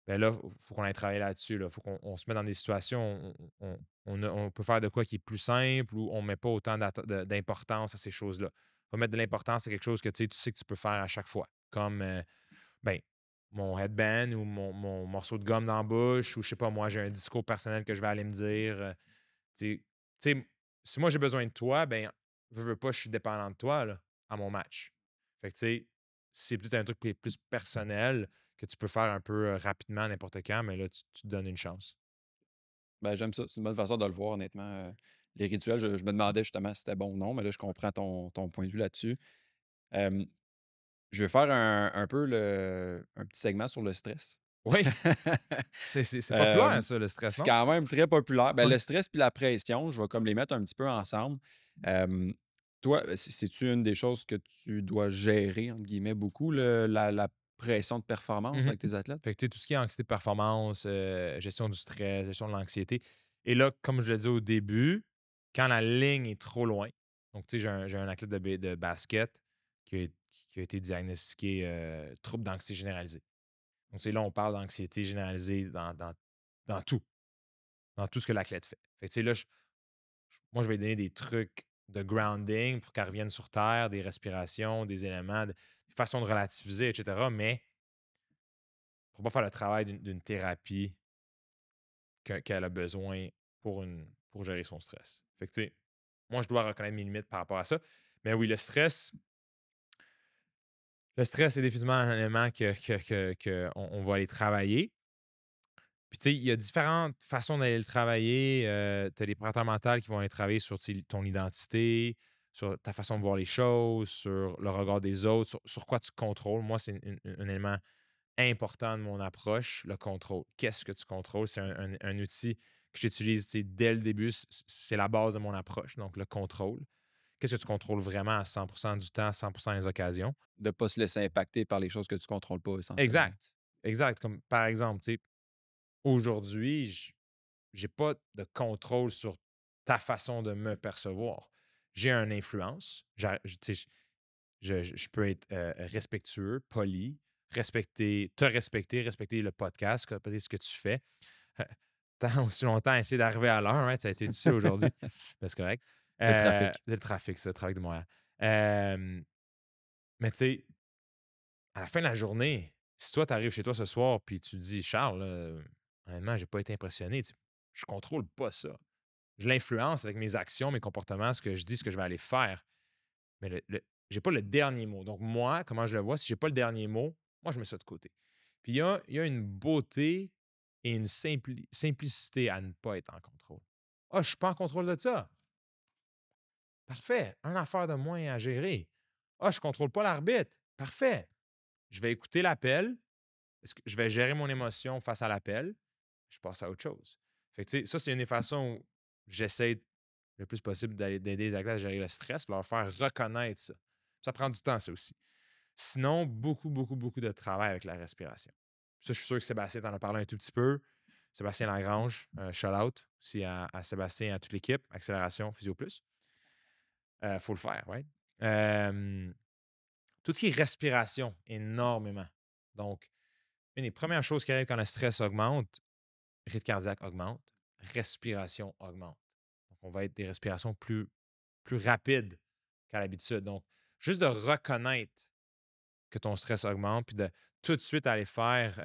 ben là, il faut qu'on aille travailler là-dessus. Il faut qu'on se mette dans des situations où on peut faire de quoi qui est plus simple, où on ne met pas autant d'importance à ces choses-là. On va mettre de l'importance à quelque chose que tu sais que tu peux faire à chaque fois. Comme ben, mon headband ou mon morceau de gomme dans la bouche, ou je sais pas, moi, j'ai un discours personnel que je vais aller me dire. Tu sais, si moi j'ai besoin de toi, ben, veux pas, je suis dépendant de toi là, à mon match. Fait que tu sais, c'est peut-être un truc qui est plus personnel que tu peux faire un peu rapidement n'importe quand, mais là, tu te donnes une chance. ben, j'aime ça. C'est une bonne façon de le voir, honnêtement. Les rituels, je me demandais justement si c'était bon ou non, mais là, je comprends ton point de vue là-dessus. Euh, je vais faire un peu un petit segment sur le stress. Oui, c'est Euh, populaire, ça, le stress, c'est non? quand même très populaire. Ben, Ouais. le stress puis la pression, je vais comme les mettre un petit peu ensemble. Euh, Toi, c'est-tu une des choses que tu dois gérer, entre guillemets, beaucoup, la pression de performance Mhm. avec tes athlètes? Fait que tu sais, tout ce qui est anxiété de performance, gestion du stress, gestion de l'anxiété. Et là, comme je le disais au début, quand la ligne est trop loin, donc tu sais, j'ai un athlète de basket qui a, qui a été diagnostiqué trouble d'anxiété généralisée. Donc, tu sais, là, on parle d'anxiété généralisée dans tout ce que l'athlète fait. Fait que, tu sais, là, moi, je vais lui donner des trucs de grounding pour qu'elle revienne sur terre, des respirations, des éléments, des façons de relativiser, etc. Mais pour pas faire le travail d'une thérapie qu'elle a besoin pour gérer son stress. Fait que, tu sais, moi, je dois reconnaître mes limites par rapport à ça. Mais oui, le stress est définitivement un élément on va aller travailler. Puis, tu sais, il y a différentes façons d'aller le travailler. Tu as les préparateurs mentaux qui vont aller travailler sur ton identité, sur ta façon de voir les choses, sur le regard des autres, sur quoi tu contrôles. Moi, c'est un élément important de mon approche, le contrôle. Qu'est-ce que tu contrôles? C'est un outil que j'utilise dès le début. C'est la base de mon approche, donc le contrôle. Qu'est-ce que tu contrôles vraiment à 100% du temps, à 100% des occasions? De ne pas se laisser impacter par les choses que tu contrôles pas essentiellement. Exact. Exact. Comme par exemple, tu sais, aujourd'hui, j'ai pas de contrôle sur ta façon de me percevoir. J'ai une influence. Tu sais, je peux être respectueux, poli, respecter le podcast, respecter ce que tu fais. Tant aussi longtemps à essayer d'arriver à l'heure, hein, ça a été difficile aujourd'hui, mais c'est correct. C'est le trafic. C'est le trafic, ça, le trafic de Montréal. Mais tu sais, à la fin de la journée, si toi, tu arrives chez toi ce soir puis tu te dis, Charles, honnêtement, j'ai pas été impressionné, je contrôle pas ça. Je l'influence avec mes actions, mes comportements, ce que je dis, ce que je vais aller faire. Mais j'ai pas le dernier mot. Donc, moi, comment je le vois, si j'ai pas le dernier mot, moi, je mets ça de côté. Puis, il y a une beauté et une simplicité à ne pas être en contrôle. Ah, je suis pas en contrôle de ça. Parfait. Un affaire de moins à gérer. Ah, je contrôle pas l'arbitre. Parfait. Je vais écouter l'appel. Est-ce que je vais gérer mon émotion face à l'appel? Je passe à autre chose. Fait que, tu sais, ça, c'est une des façons où j'essaie le plus possible d'aider les athlètes à gérer le stress, leur faire reconnaître ça. Ça prend du temps, ça aussi. Sinon, beaucoup, beaucoup, beaucoup de travail avec la respiration. Ça, je suis sûr que Sébastien t'en a parlé un tout petit peu. Sébastien Lagrange, shout-out aussi à Sébastien et à toute l'équipe, Accélération Physio Plus. Faut le faire, oui. Tout ce qui est respiration, énormément. Donc, une des premières choses qui arrive quand le stress augmente, rythme cardiaque augmente, respiration augmente. Donc, on va être des respirations plus rapides qu'à l'habitude. Donc, juste de reconnaître que ton stress augmente, puis de tout de suite aller faire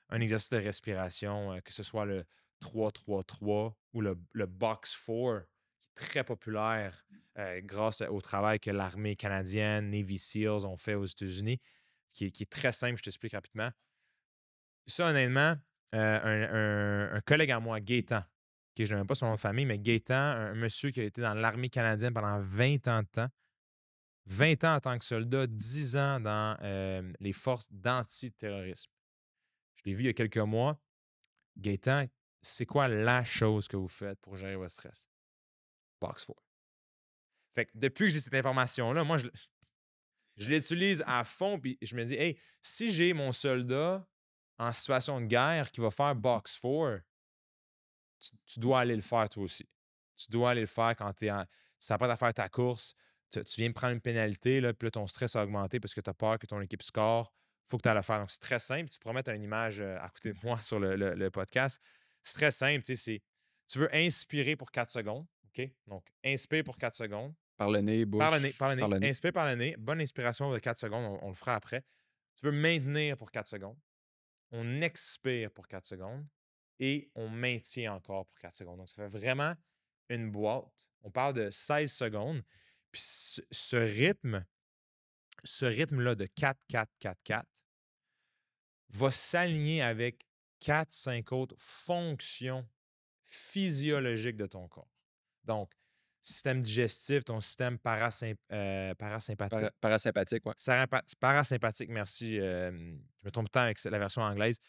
un exercice de respiration, que ce soit le 3-3-3 ou le Box 4, qui est très populaire grâce au travail que l'armée canadienne, Navy SEALs ont fait aux États-Unis, qui est très simple, je t'explique rapidement. Ça, honnêtement, un collègue à moi, Gaétan, je ne n'aime pas son nom de famille, mais Gaétan, un monsieur qui a été dans l'armée canadienne pendant 20 ans de temps, 20 ans en tant que soldat, 10 ans dans les forces d'antiterrorisme. Je l'ai vu il y a quelques mois. Gaétan, c'est quoi la chose que vous faites pour gérer votre stress? Box 4. Fait que depuis que j'ai cette information-là, moi, je l'utilise à fond, puis je me dis, hey, si j'ai mon soldat en situation de guerre qui va faire Box 4, tu dois aller le faire toi aussi. Tu dois aller le faire quand tu t'apprêtes à faire ta course. Tu viens de prendre une pénalité, là, puis là, ton stress a augmenté parce que tu as peur que ton équipe score. Il faut que tu ailles le faire. Donc, c'est très simple. Tu pourras mettre une image à côté de moi sur le podcast. C'est très simple. Tu veux inspirer pour 4 secondes. OK? Donc, inspire pour 4 secondes. Par le nez, Par le nez, bouche, par le par nez. le nez. Inspire par le nez. Bonne inspiration de 4 secondes. On le fera après. Tu veux maintenir pour 4 secondes. On expire pour 4 secondes et on maintient encore pour 4 secondes. Donc, ça fait vraiment une boîte. On parle de 16 secondes. Puis ce rythme-là de 4-4-4-4 va s'aligner avec 4-5 autres fonctions physiologiques de ton corps. Donc, système digestif, ton système parasympathique. Parasympathique, ouais. Parasympathique, merci. Je me trompe tant avec la version anglaise.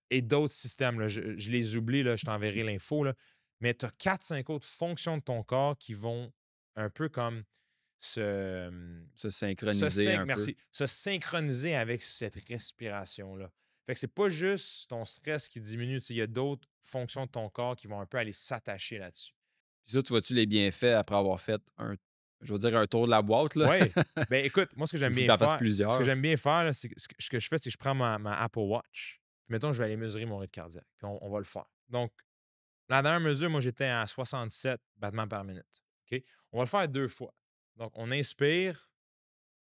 Et d'autres systèmes, là, je les oublie, là, je t'enverrai l'info, là, mais tu as 4-5 autres fonctions de ton corps qui vont un peu comme se, Se synchroniser un peu. merci, se synchroniser avec cette respiration-là. Fait que c'est pas juste ton stress qui diminue, il y a d'autres fonctions de ton corps qui vont un peu aller s'attacher là-dessus. Puis ça, tu vois-tu les bienfaits après avoir fait je veux dire, un tour de la boîte, là? Oui. Ben écoute, moi, ce que Il j'aime faut que bien tu en fasses faire, plusieurs. là, c'est que ce que je fais, c'est que je prends ma Apple Watch. Puis mettons, je vais aller mesurer mon rythme cardiaque. Puis on va le faire. Donc, la dernière mesure, moi, j'étais à 67 battements par minute. OK? On va le faire 2 fois. Donc, on inspire,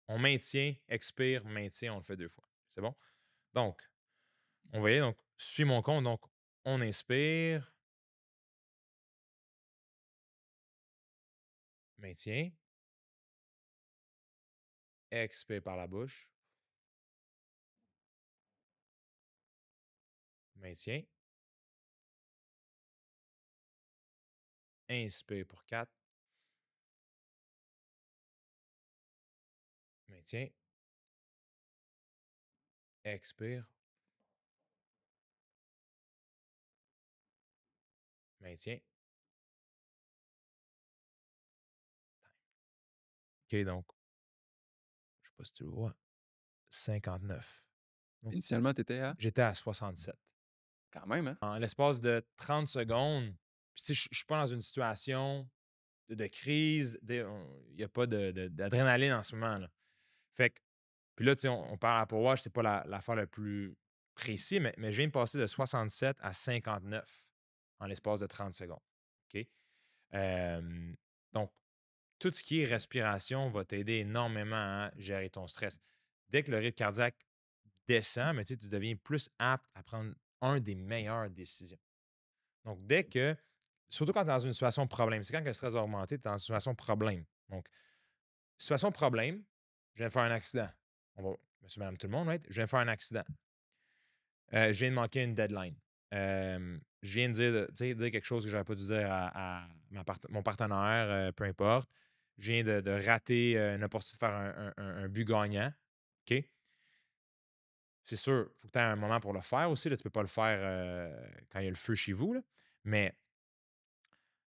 on maintient, expire, maintient, on le fait 2 fois. C'est bon? Donc, on va y aller. Donc, suis mon compte. Donc, on inspire. Maintiens. Expire par la bouche. Maintiens. Inspire pour 4. Maintiens. Expire. Maintiens. OK, donc, je ne sais pas si tu le vois, 59. Donc, Initialement, tu étais à? j'étais à 67. Quand même, hein? En l'espace de 30 secondes, puis tu sais, je ne suis pas dans une situation de crise, il n'y a pas d'adrénaline en ce moment, là. Fait que, puis là, tu sais, on parle à Apple Watch, c'est pas l'affaire la plus précise, mais je viens de passer de 67 à 59 en l'espace de 30 secondes. OK? Euh, donc, tout ce qui est respiration va t'aider énormément à gérer ton stress. Dès que le rythme cardiaque descend, mais tu sais, tu deviens plus apte à prendre un des meilleures décisions. Donc, dès que, surtout quand tu es dans une situation de problème, c'est quand que le stress a augmenté, tu es dans une situation de problème. Donc, situation de problème, je viens de faire un accident. Monsieur, madame, tout le monde, right? Je viens de faire un accident. Je viens de manquer une deadline. Je viens de dire quelque chose que je n'aurais pas dû dire à mon partenaire, peu importe. Je viens de rater une opportunité de faire un but gagnant. OK? C'est sûr, il faut que tu aies un moment pour le faire aussi. Là, tu ne peux pas le faire quand il y a le feu chez vous. Là. Mais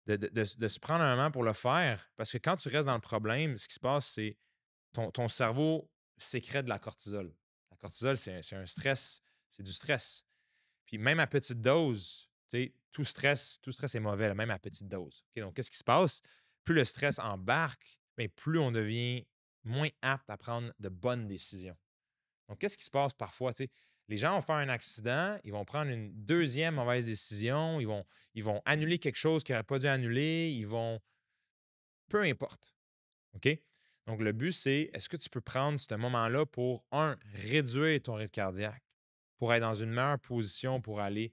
de se prendre un moment pour le faire, parce que quand tu restes dans le problème, ce qui se passe, c'est ton cerveau sécrète de la cortisol. La cortisol, c'est un stress, c'est du stress. Puis même à petite dose, tu sais, tout stress est mauvais, là, même à petite dose. OK? Donc, qu'est-ce qui se passe? Plus le stress embarque, bien, plus on devient moins apte à prendre de bonnes décisions. Donc, qu'est-ce qui se passe parfois? Tu sais, les gens vont faire un accident, ils vont prendre une deuxième mauvaise décision, ils vont annuler quelque chose qu'ils n'auraient pas dû annuler, ils vont. Peu importe. OK? Donc, le but, c'est est-ce que tu peux prendre ce moment-là pour, réduire ton rythme cardiaque, pour être dans une meilleure position pour aller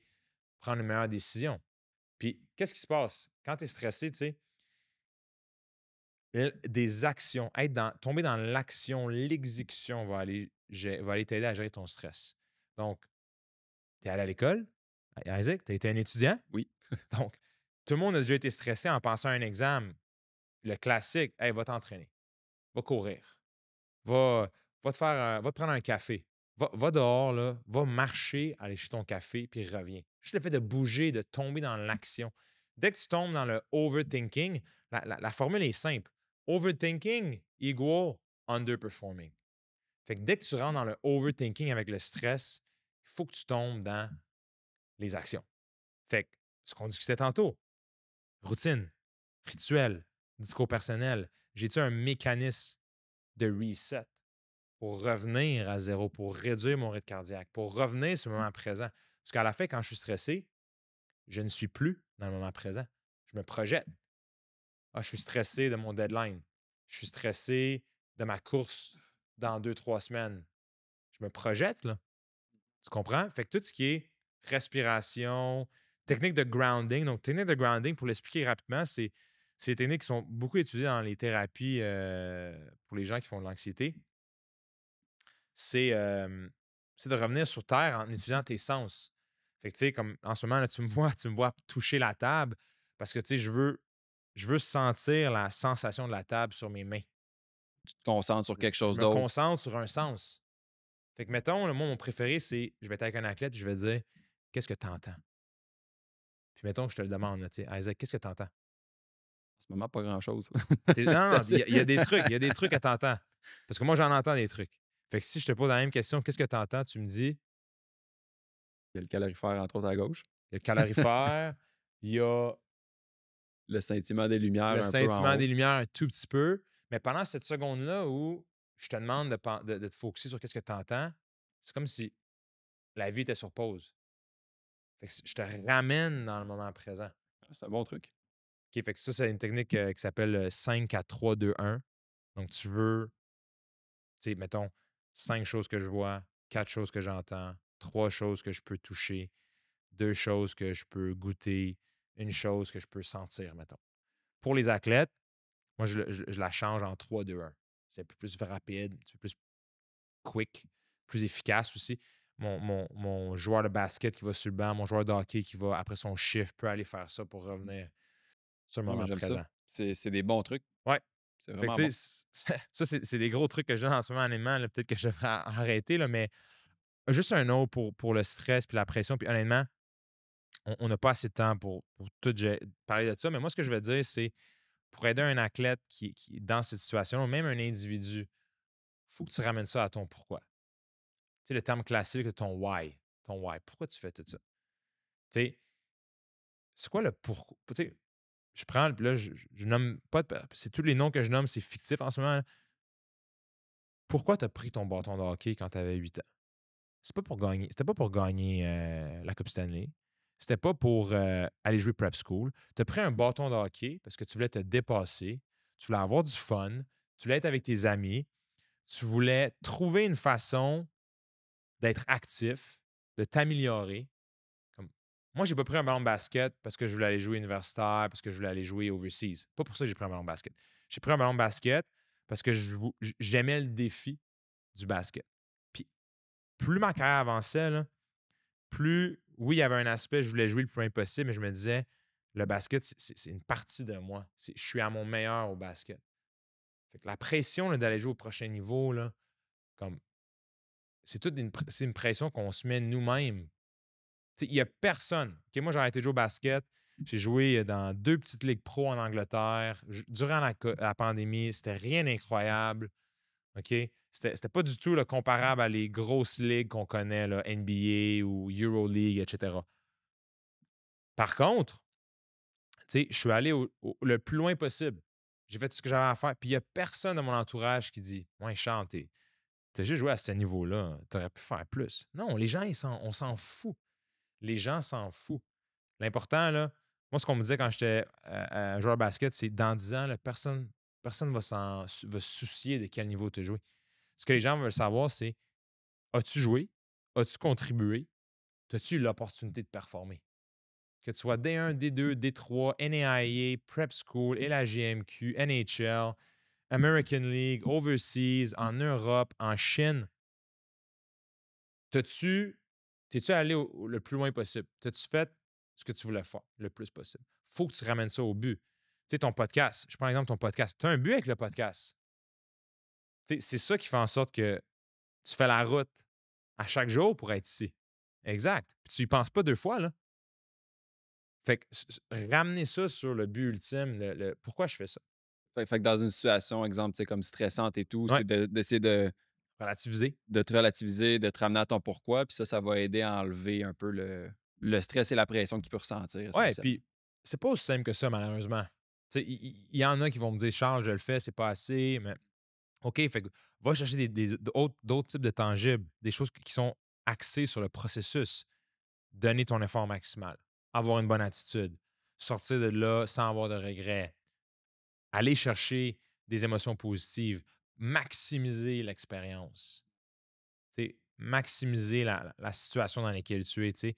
prendre une meilleure décision. Puis, qu'est-ce qui se passe? Quand tu es stressé, tu sais, des actions, tomber dans l'action, l'exécution va aller t'aider à gérer ton stress. Donc, tu es allé à l'école, Isaac, tu as été un étudiant. Oui. Donc, tout le monde a déjà été stressé en pensant à un examen. Le classique, hey, va t'entraîner, va courir, va te prendre un café. Va dehors, là, va marcher, aller chez ton café, puis reviens. Juste le fait de bouger, de tomber dans l'action. Dès que tu tombes dans le overthinking, la formule est simple. Overthinking égale underperforming. Fait que dès que tu rentres dans le overthinking avec le stress, il faut que tu tombes dans les actions. Fait que ce qu'on discutait tantôt, routine, rituel, discours personnel, j'ai-tu un mécanisme de reset pour revenir à zéro, pour réduire mon rythme cardiaque, pour revenir sur le moment présent? Parce qu'à la fin, quand je suis stressé, je ne suis plus dans le moment présent. Je me projette. Ah, je suis stressé de mon deadline. Je suis stressé de ma course dans 2, 3 semaines. Je me projette, là. Tu comprends? Fait que tout ce qui est respiration, technique de grounding. Donc, technique de grounding, pour l'expliquer rapidement, c'est des techniques qui sont beaucoup étudiées dans les thérapies pour les gens qui font de l'anxiété. C'est c'est de revenir sur Terre en étudiant tes sens. Fait que, tu sais, comme en ce moment, là, tu me vois toucher la table parce que, tu sais, je veux sentir la sensation de la table sur mes mains. Tu te concentres sur quelque Je chose me d'autre. concentre sur un sens. Fait que, mettons, là, moi, mon préféré, c'est je vais être avec un athlète et je vais dire qu'est-ce que tu entends? Puis, mettons que je te le demande, là, tu sais, Isaac, qu'est-ce que tu entends? En ce moment, pas grand-chose. Non, C'est non, il y, assez. a il y a des trucs, il y a des trucs que tu entends. Parce que moi, j'en entends des trucs. Fait que si je te pose la même question, qu'est-ce que tu entends? Tu me dis, Il y a le calorifère, entre autres, à gauche. il y a le calorifère, il y a Le scintillement des lumières le un peu en scintillement haut. des lumières un tout petit peu. Mais pendant cette seconde-là où je te demande de te focusser sur qu'est-ce que tu entends, c'est comme si la vie était sur pause. Fait que je te ramène dans le moment présent. C'est un bon truc. OK, fait que ça, c'est une technique qui s'appelle 5, 4, 3, 2, 1. Donc, tu veux, tu sais, mettons, 5 choses que je vois, 4 choses que j'entends, 3 choses que je peux toucher, 2 choses que je peux goûter, une chose que je peux sentir, mettons. Pour les athlètes, Moi, je la change en 3-2-1. C'est un peu plus rapide, un peu plus quick, plus efficace aussi. Mon joueur de basket qui va sur le banc, mon joueur de hockey qui va après son shift peut aller faire ça pour revenir sur le Non, mais moment j'aime ça. présent. C'est des bons trucs. Ouais. C'est Fait que vraiment tu bon. sais, ça, c'est des gros trucs que je donne en ce moment, honnêtement, là. Peut-être que je devrais arrêter, là, mais juste un autre pour le stress puis la pression. Puis honnêtement, on n'a pas assez de temps pour tout parler de ça. Mais moi, ce que je veux dire, c'est pour aider un athlète qui est dans cette situation, ou même un individu, il faut que tu ramènes ça à ton pourquoi. Tu sais, le terme classique de ton why. Ton why. Pourquoi tu fais tout ça? Tu sais, c'est quoi le pourquoi? Tu sais, je prends, puis là, je nomme pas c'est tous les noms que je nomme, c'est fictif en ce moment, là. Pourquoi tu as pris ton bâton de hockey quand tu avais 8 ans? C'est pas pour gagner. C'était pas pour gagner la Coupe Stanley. C'était pas pour aller jouer prep school. Tu as pris un bâton de hockey parce que tu voulais te dépasser, tu voulais avoir du fun, tu voulais être avec tes amis, tu voulais trouver une façon d'être actif, de t'améliorer. Comme... Moi, j'ai pas pris un ballon de basket parce que je voulais aller jouer universitaire, parce que je voulais aller jouer overseas. Pas pour ça que j'ai pris un ballon de basket. J'ai pris un ballon de basket parce que j'aimais le défi du basket. Puis plus ma carrière avançait, là, plus, oui, il y avait un aspect, je voulais jouer le plus loin possible, mais je me disais, le basket, c'est une partie de moi. Je suis à mon meilleur au basket. Fait que la pression là, d'aller jouer au prochain niveau, là, comme, c'est une pression qu'on se met nous-mêmes. Il n'y a personne. Ok, moi, j'ai arrêté de jouer au basket. J'ai joué dans 2 petites ligues pro en Angleterre. Durant la pandémie, c'était rien d'incroyable. OK? C'était pas du tout là, comparable à les grosses ligues qu'on connaît, là, NBA ou EuroLeague, etc. Par contre, je suis allé le plus loin possible. J'ai fait tout ce que j'avais à faire. Puis il n'y a personne dans mon entourage qui dit ouais, Charles, t'as juste joué à ce niveau-là. T'aurais pu faire plus. Non, les gens, on s'en fout. Les gens s'en foutent. L'important, là, moi, ce qu'on me disait quand j'étais joueur de basket, c'est dans 10 ans, là, personne va se soucier de quel niveau tu as joué. Ce que les gens veulent savoir, c'est as-tu joué? As-tu contribué? As-tu eu l'opportunité de performer? Que tu sois D1, D2, D3, NAIA, Prep School, LAGMQ, NHL, American League, Overseas, en Europe, en Chine, t'es-tu allé le plus loin possible? T'as-tu fait ce que tu voulais faire le plus possible? Faut que tu ramènes ça au but. Tu sais, ton podcast, je prends l'exemple de ton podcast. Tu as un but avec le podcast. Tu sais, c'est ça qui fait en sorte que tu fais la route à chaque jour pour être ici. Exact. Puis tu y penses pas 2 fois, là. Fait que ramener ça sur le but ultime, pourquoi je fais ça? Fait que dans une situation, exemple, tu sais, comme stressante et tout, Ouais, c'est d'essayer relativiser. de te relativiser, de te ramener à ton pourquoi, puis ça va aider à enlever un peu le stress et la pression que tu peux ressentir Ouais, essentiellement. puis c'est pas aussi simple que ça, malheureusement. Tu sais, il y en a qui vont me dire: «Charles, je le fais, c'est pas assez», mais OK, fait que va chercher d'autres types de tangibles, des choses qui sont axées sur le processus. Donner ton effort maximal, avoir une bonne attitude, sortir de là sans avoir de regrets, aller chercher des émotions positives, maximiser l'expérience, tu sais, maximiser la situation dans laquelle tu es, tu sais.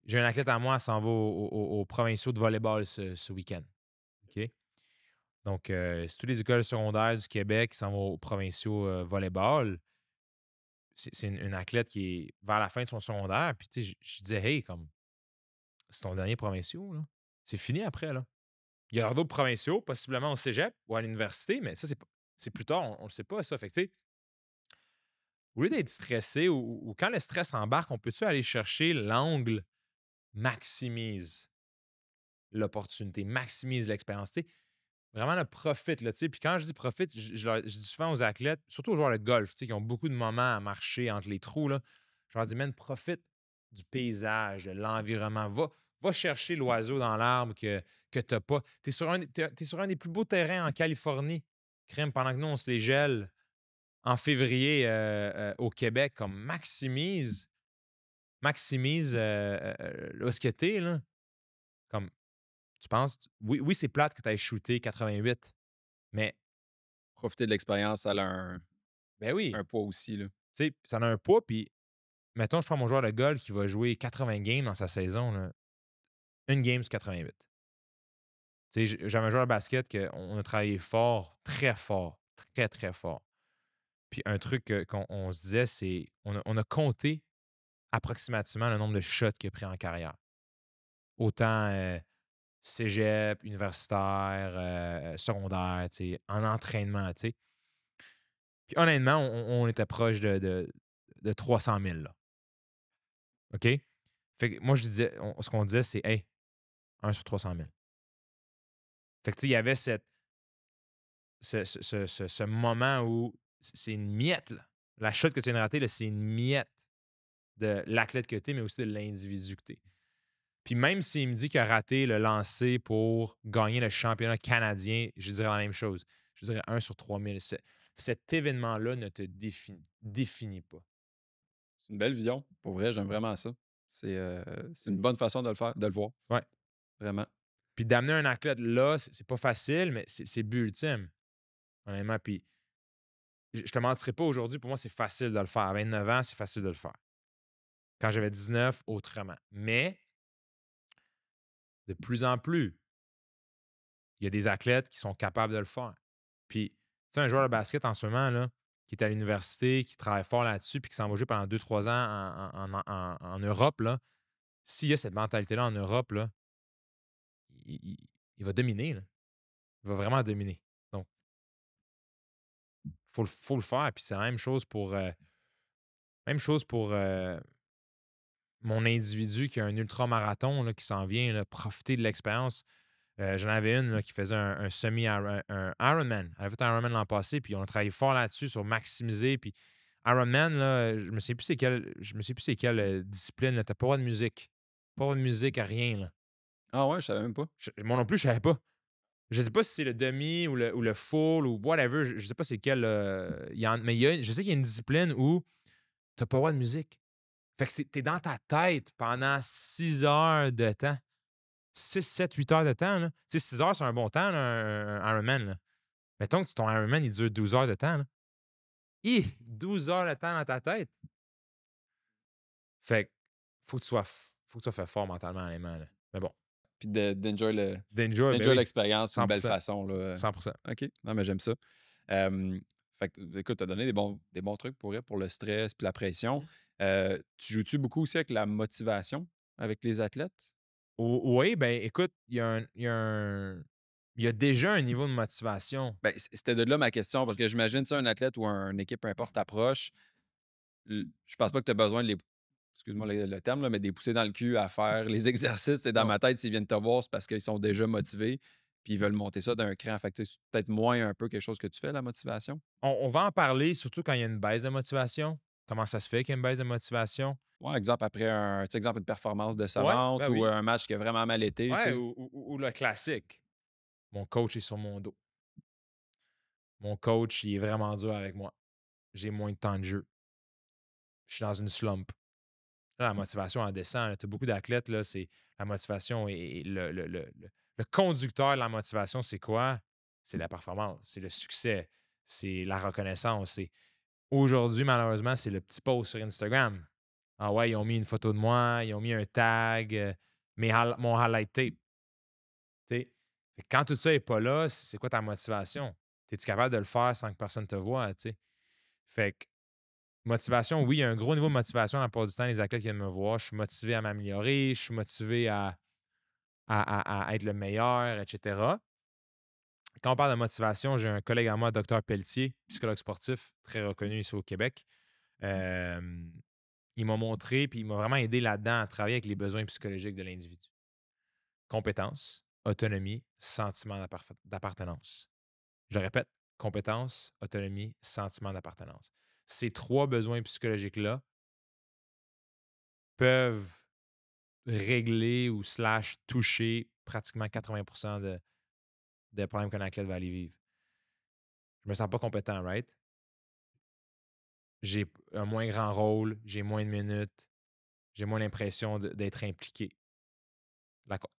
J'ai un athlète à moi, elle s'en va aux provinciaux de volleyball ce week-end, OK? Donc, c'est toutes les écoles secondaires du Québec qui s'en vont aux provinciaux, volleyball. C'est une athlète qui est vers la fin de son secondaire, puis tu sais, je disais: «Hey, comme, c'est ton dernier provinciaux, là. C'est fini après, là». Il y aura d'autres provinciaux, possiblement au cégep ou à l'université, mais ça, c'est plus tard, on le sait pas ça. Fait que, tu sais, au lieu d'être stressé ou quand le stress embarque, on peut-tu aller chercher l'angle maximise l'opportunité, maximise l'expérience, tu sais? Vraiment, le profite, là, tu sais. Puis quand je dis profite, je dis souvent aux athlètes, surtout aux joueurs de golf, tu sais, qui ont beaucoup de moments à marcher entre les trous, là, je leur dis: «Man, profite du paysage, de l'environnement. Va chercher l'oiseau dans l'arbre que tu as pas. Tu es sur un des plus beaux terrains en Californie, crème, pendant que nous, on se les gèle en février, au Québec. Comme maximise, là où ce que tu es, là. Comme, tu penses oui, c'est plate que tu aies shooté 88, mais Profiter de l'expérience, ça a ben oui, un poids aussi, là. tu sais, ça a un poids. Puis, mettons, je prends mon joueur de golf qui va jouer 80 games dans sa saison, là, 1 game sur 88. Tu sais, j'avais un joueur de basket qu'on a travaillé fort, très, très fort. Puis un truc qu'on on se disait, c'est on a compté approximativement le nombre de shots qu'il a pris en carrière. Autant cégep, universitaire, secondaire, tu sais, en entraînement, tu sais. Puis honnêtement, on était proche de 300 000, là. OK? Fait que moi, je disais, ce qu'on disait, c'est, hey, 1 sur 300 000. Fait que, tu sais, il y avait ce moment où c'est une miette, là. La shot que tu viens de rater, là, c'est une miette de l'athlète que tu es, mais aussi de l'individu que tu es. Puis même s'il me dit qu'il a raté le lancer pour gagner le championnat canadien, je dirais la même chose. Je dirais 1 sur 3 000. Cet événement-là ne te définit pas. C'est une belle vision. Pour vrai, j'aime vraiment ça. C'est une bonne façon de le faire, de le voir, Ouais. vraiment. Puis d'amener un athlète là, c'est pas facile, mais c'est le but ultime, honnêtement. Puis je te mentirai pas aujourd'hui, pour moi, c'est facile de le faire. À 29 ans, c'est facile de le faire. Quand j'avais 19, autrement. Mais de plus en plus, il y a des athlètes qui sont capables de le faire. Puis, tu sais, un joueur de basket en ce moment, là, qui est à l'université, qui travaille fort là-dessus, puis qui s'en va jouer pendant 2 3 ans en Europe, là, s'il y a cette mentalité-là en Europe, là, il va dominer, là. Il va vraiment dominer. Donc, faut le faire. Puis c'est la même chose pour mon individu qui a un ultramarathon là, qui s'en vient, là, profiter de l'expérience. J'en avais une là, qui faisait un un Ironman. Elle avait fait un Ironman l'an passé, puis on a travaillé fort là-dessus sur maximiser. Puis Ironman, là, je me sais plus c'est quelle discipline. Tu n'as pas le droit de musique. Pas le droit de musique à rien. Là. Ah ouais, je savais même pas. Moi non plus, je savais pas. Je sais pas si c'est le demi ou le full ou whatever. Je sais pas c'est quel. Mais je sais qu'il y a une discipline où tu n'as pas le droit de musique. Fait que t'es dans ta tête pendant 6 heures de temps. 6 7 8 heures de temps, là. Tu sais, 6 heures, c'est un bon temps, là, un Ironman, là. Mettons que ton Ironman, il dure 12 heures de temps, là. 12 heures de temps dans ta tête. Fait que faut que tu sois fait fort mentalement, honnêtement, là. Mais bon, Puis d'enjoy d'enjoy, ben d'enjoy oui, l'expérience d'une belle 100%, façon, là. 100%. OK. Non, mais j'aime ça. Fait que, écoute, tu as donné des bons trucs pour le stress puis la pression. Tu joues-tu beaucoup aussi avec la motivation avec les athlètes? Oui, ben écoute, il y a déjà un niveau de motivation. Ben, c'était de là ma question, parce que j'imagine, tu sais, un athlète ou une équipe, peu importe, t'approche, je pense pas que tu as besoin de les, excuse-moi le terme, là, mais de les pousser dans le cul à faire les exercices. C'est dans Non. ma tête, s'ils viennent te voir, c'est parce qu'ils sont déjà motivés, puis ils veulent monter ça d'un cran. Fait que, tu sais, c'est peut-être moins un peu quelque chose que tu fais, la motivation. On va en parler, surtout quand il y a une baisse de motivation. Comment ça se fait qu'il y a une baisse de motivation? Ouais, exemple, après tu sais, exemple, une performance Ouais, décevante ben ou oui. un match qui a vraiment mal été, tu Ouais, sais. ou le classique. Mon coach est sur mon dos. Mon coach, il est vraiment dur avec moi. J'ai moins de temps de jeu. Je suis dans une slump. Là, la motivation, elle descend. Tu as beaucoup d'athlètes, là, c'est la motivation et le conducteur de la motivation, c'est quoi? C'est la performance, c'est le succès, c'est la reconnaissance. C'est aujourd'hui, malheureusement, c'est le petit post sur Instagram. Ah ouais, ils ont mis une photo de moi, ils ont mis un tag, mon highlight tape. Tu sais? Fait que quand tout ça n'est pas là, c'est quoi ta motivation? Es-tu capable de le faire sans que personne te voie, tu sais? Fait que motivation, oui, il y a un gros niveau de motivation la plupart du temps, les athlètes qui viennent me voir. Je suis motivé à m'améliorer, je suis motivé à être le meilleur, etc. Quand on parle de motivation, j'ai un collègue à moi, Dr Pelletier, psychologue sportif, très reconnu ici au Québec. Euh, il m'a montré, puis il m'a vraiment aidé là-dedans à travailler avec les besoins psychologiques de l'individu. Compétence, autonomie, sentiment d'appartenance. Je répète, compétence, autonomie, sentiment d'appartenance. Ces 3 besoins psychologiques-là peuvent régler ou slash toucher pratiquement 80 des problèmes qu'un athlète va aller vivre. Je me sens pas compétent, right? J'ai un moins grand rôle, j'ai moins de minutes, j'ai moins l'impression d'être impliqué. La co-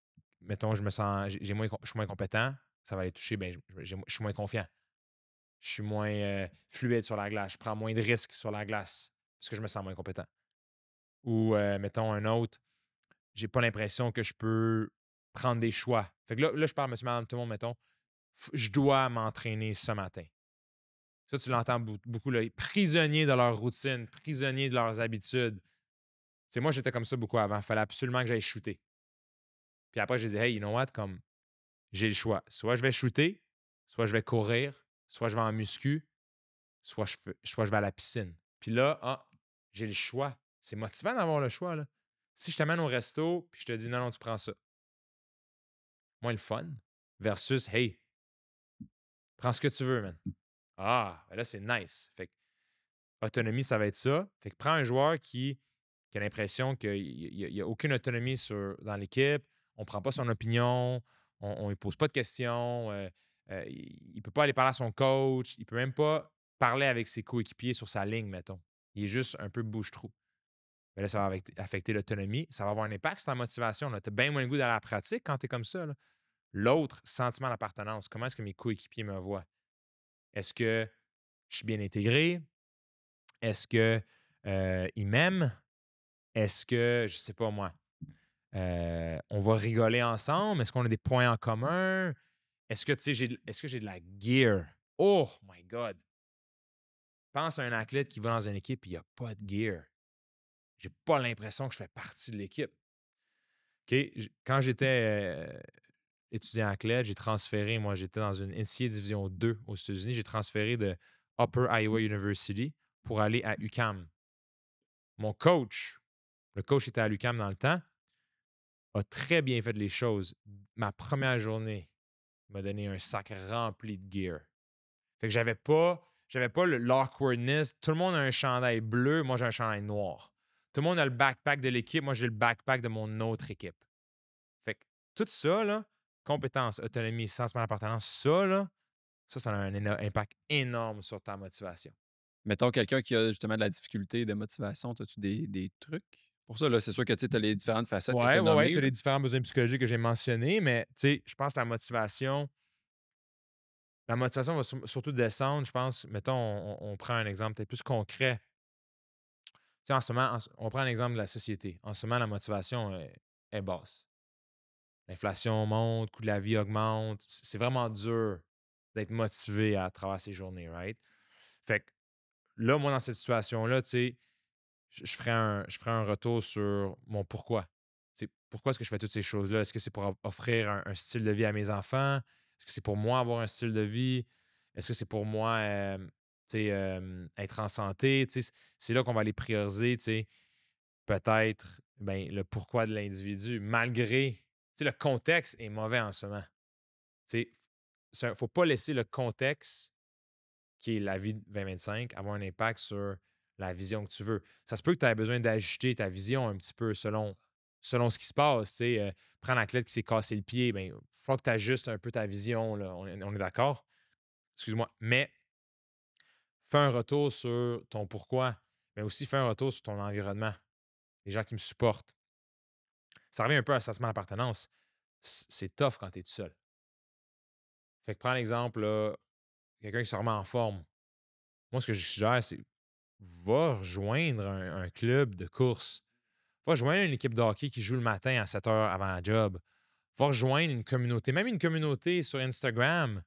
Mettons, je suis moins compétent, ça va aller toucher, ben, je suis moins confiant. Je suis moins fluide sur la glace. Je prends moins de risques sur la glace parce que je me sens moins compétent. Ou, mettons, un autre, j'ai pas l'impression que je peux prendre des choix. Fait que là je parle monsieur, madame, tout le monde, mettons, je dois m'entraîner ce matin. Ça, tu l'entends beaucoup, là. Prisonniers de leur routine, prisonniers de leurs habitudes. C'est moi, j'étais comme ça beaucoup avant. Il fallait absolument que j'aille shooter. Puis après, je disais, hey, you know what? Comme, j'ai le choix. Soit je vais shooter, soit je vais courir, soit je vais en muscu, soit je vais à la piscine. Puis là, j'ai le choix. C'est motivant d'avoir le choix, là. Si je t'amène au resto, puis je te dis, non, non, tu prends ça. Moins le fun. Versus, hey, prends ce que tu veux, man. Ah, ben là, c'est nice. Fait que autonomie, ça va être ça. Fait que prends un joueur qui a l'impression qu'il n'y a aucune autonomie dans l'équipe, on ne prend pas son opinion, on ne lui pose pas de questions, il ne peut pas aller parler à son coach, il ne peut même pas parler avec ses coéquipiers sur sa ligne, mettons. Il est juste un peu bouche-trou. Mais là, ça va affecter l'autonomie, ça va avoir un impact sur ta motivation. Tu as bien moins le goût d'aller à la pratique quand tu es comme ça, là. L'autre, sentiment d'appartenance. Comment est-ce que mes coéquipiers me voient? Est-ce que je suis bien intégré? Est-ce que ils m'aiment? Est-ce que, je sais pas moi, on va rigoler ensemble? Est-ce qu'on a des points en commun? Est-ce que, tu sais, est-ce que j'ai de la gear? Oh my God! Pense à un athlète qui va dans une équipe et il n'y a pas de gear. J'ai pas l'impression que je fais partie de l'équipe. OK? Quand j'étais étudiant athlète, j'ai transféré, moi, j'étais dans une NCAA Division 2 aux États-Unis. J'ai transféré de Upper Iowa University pour aller à UQAM. Mon coach, le coach qui était à l'UQAM dans le temps, a très bien fait les choses. Ma première journée, il m'a donné un sac rempli de gear. Fait que j'avais pas l'awkwardness. Tout le monde a un chandail bleu, moi j'ai un chandail noir. Tout le monde a le backpack de l'équipe, moi j'ai le backpack de mon autre équipe. Fait que tout ça, là, compétence, autonomie, sentiment d'appartenance, ça a un impact énorme sur ta motivation. Mettons quelqu'un qui a justement de la difficulté de motivation, as-tu des trucs pour ça? Là, c'est sûr que tu as les différentes facettes que tu Ouais, as ouais, ouais, nommées, tu as là. les différents besoins psychologiques que j'ai mentionnés, mais tu sais, je pense que la motivation va surtout descendre, je pense. Mettons, on prend un exemple peut-être plus concret. Tu sais, en ce moment, on prend un exemple de la société. En ce moment, la motivation est basse. L'inflation monte, le coût de la vie augmente. C'est vraiment dur d'être motivé à travers ces journées, right? Fait que là, moi, dans cette situation-là, tu sais, je ferais un retour sur mon pourquoi. Tu sais, pourquoi est-ce que je fais toutes ces choses-là? Est-ce que c'est pour offrir un style de vie à mes enfants? Est-ce que c'est pour moi avoir un style de vie? Est-ce que c'est pour moi tu sais, être en santé? Tu sais, c'est là qu'on va aller prioriser, tu sais, peut-être ben, le pourquoi de l'individu, malgré tu sais, le contexte est mauvais en ce moment. Tu sais, faut pas laisser le contexte qui est la vie de 2025, avoir un impact sur la vision que tu veux. Ça se peut que tu aies besoin d'ajuster ta vision un petit peu selon ce qui se passe. Tu sais, prends l'athlète qui s'est cassé le pied, ben, il faut que tu ajustes un peu ta vision. Là. On est d'accord? Excuse-moi. Mais fais un retour sur ton pourquoi, mais aussi fais un retour sur ton environnement, les gens qui me supportent. Ça revient un peu à sentiment d'appartenance. C'est tough quand tu es tout seul. Fait que prends l'exemple, là, quelqu'un qui se remet en forme. Moi, ce que je suggère, c'est va rejoindre un club de course. Va rejoindre une équipe de hockey qui joue le matin à 7 heures avant la job. Va rejoindre une communauté, même une communauté sur Instagram,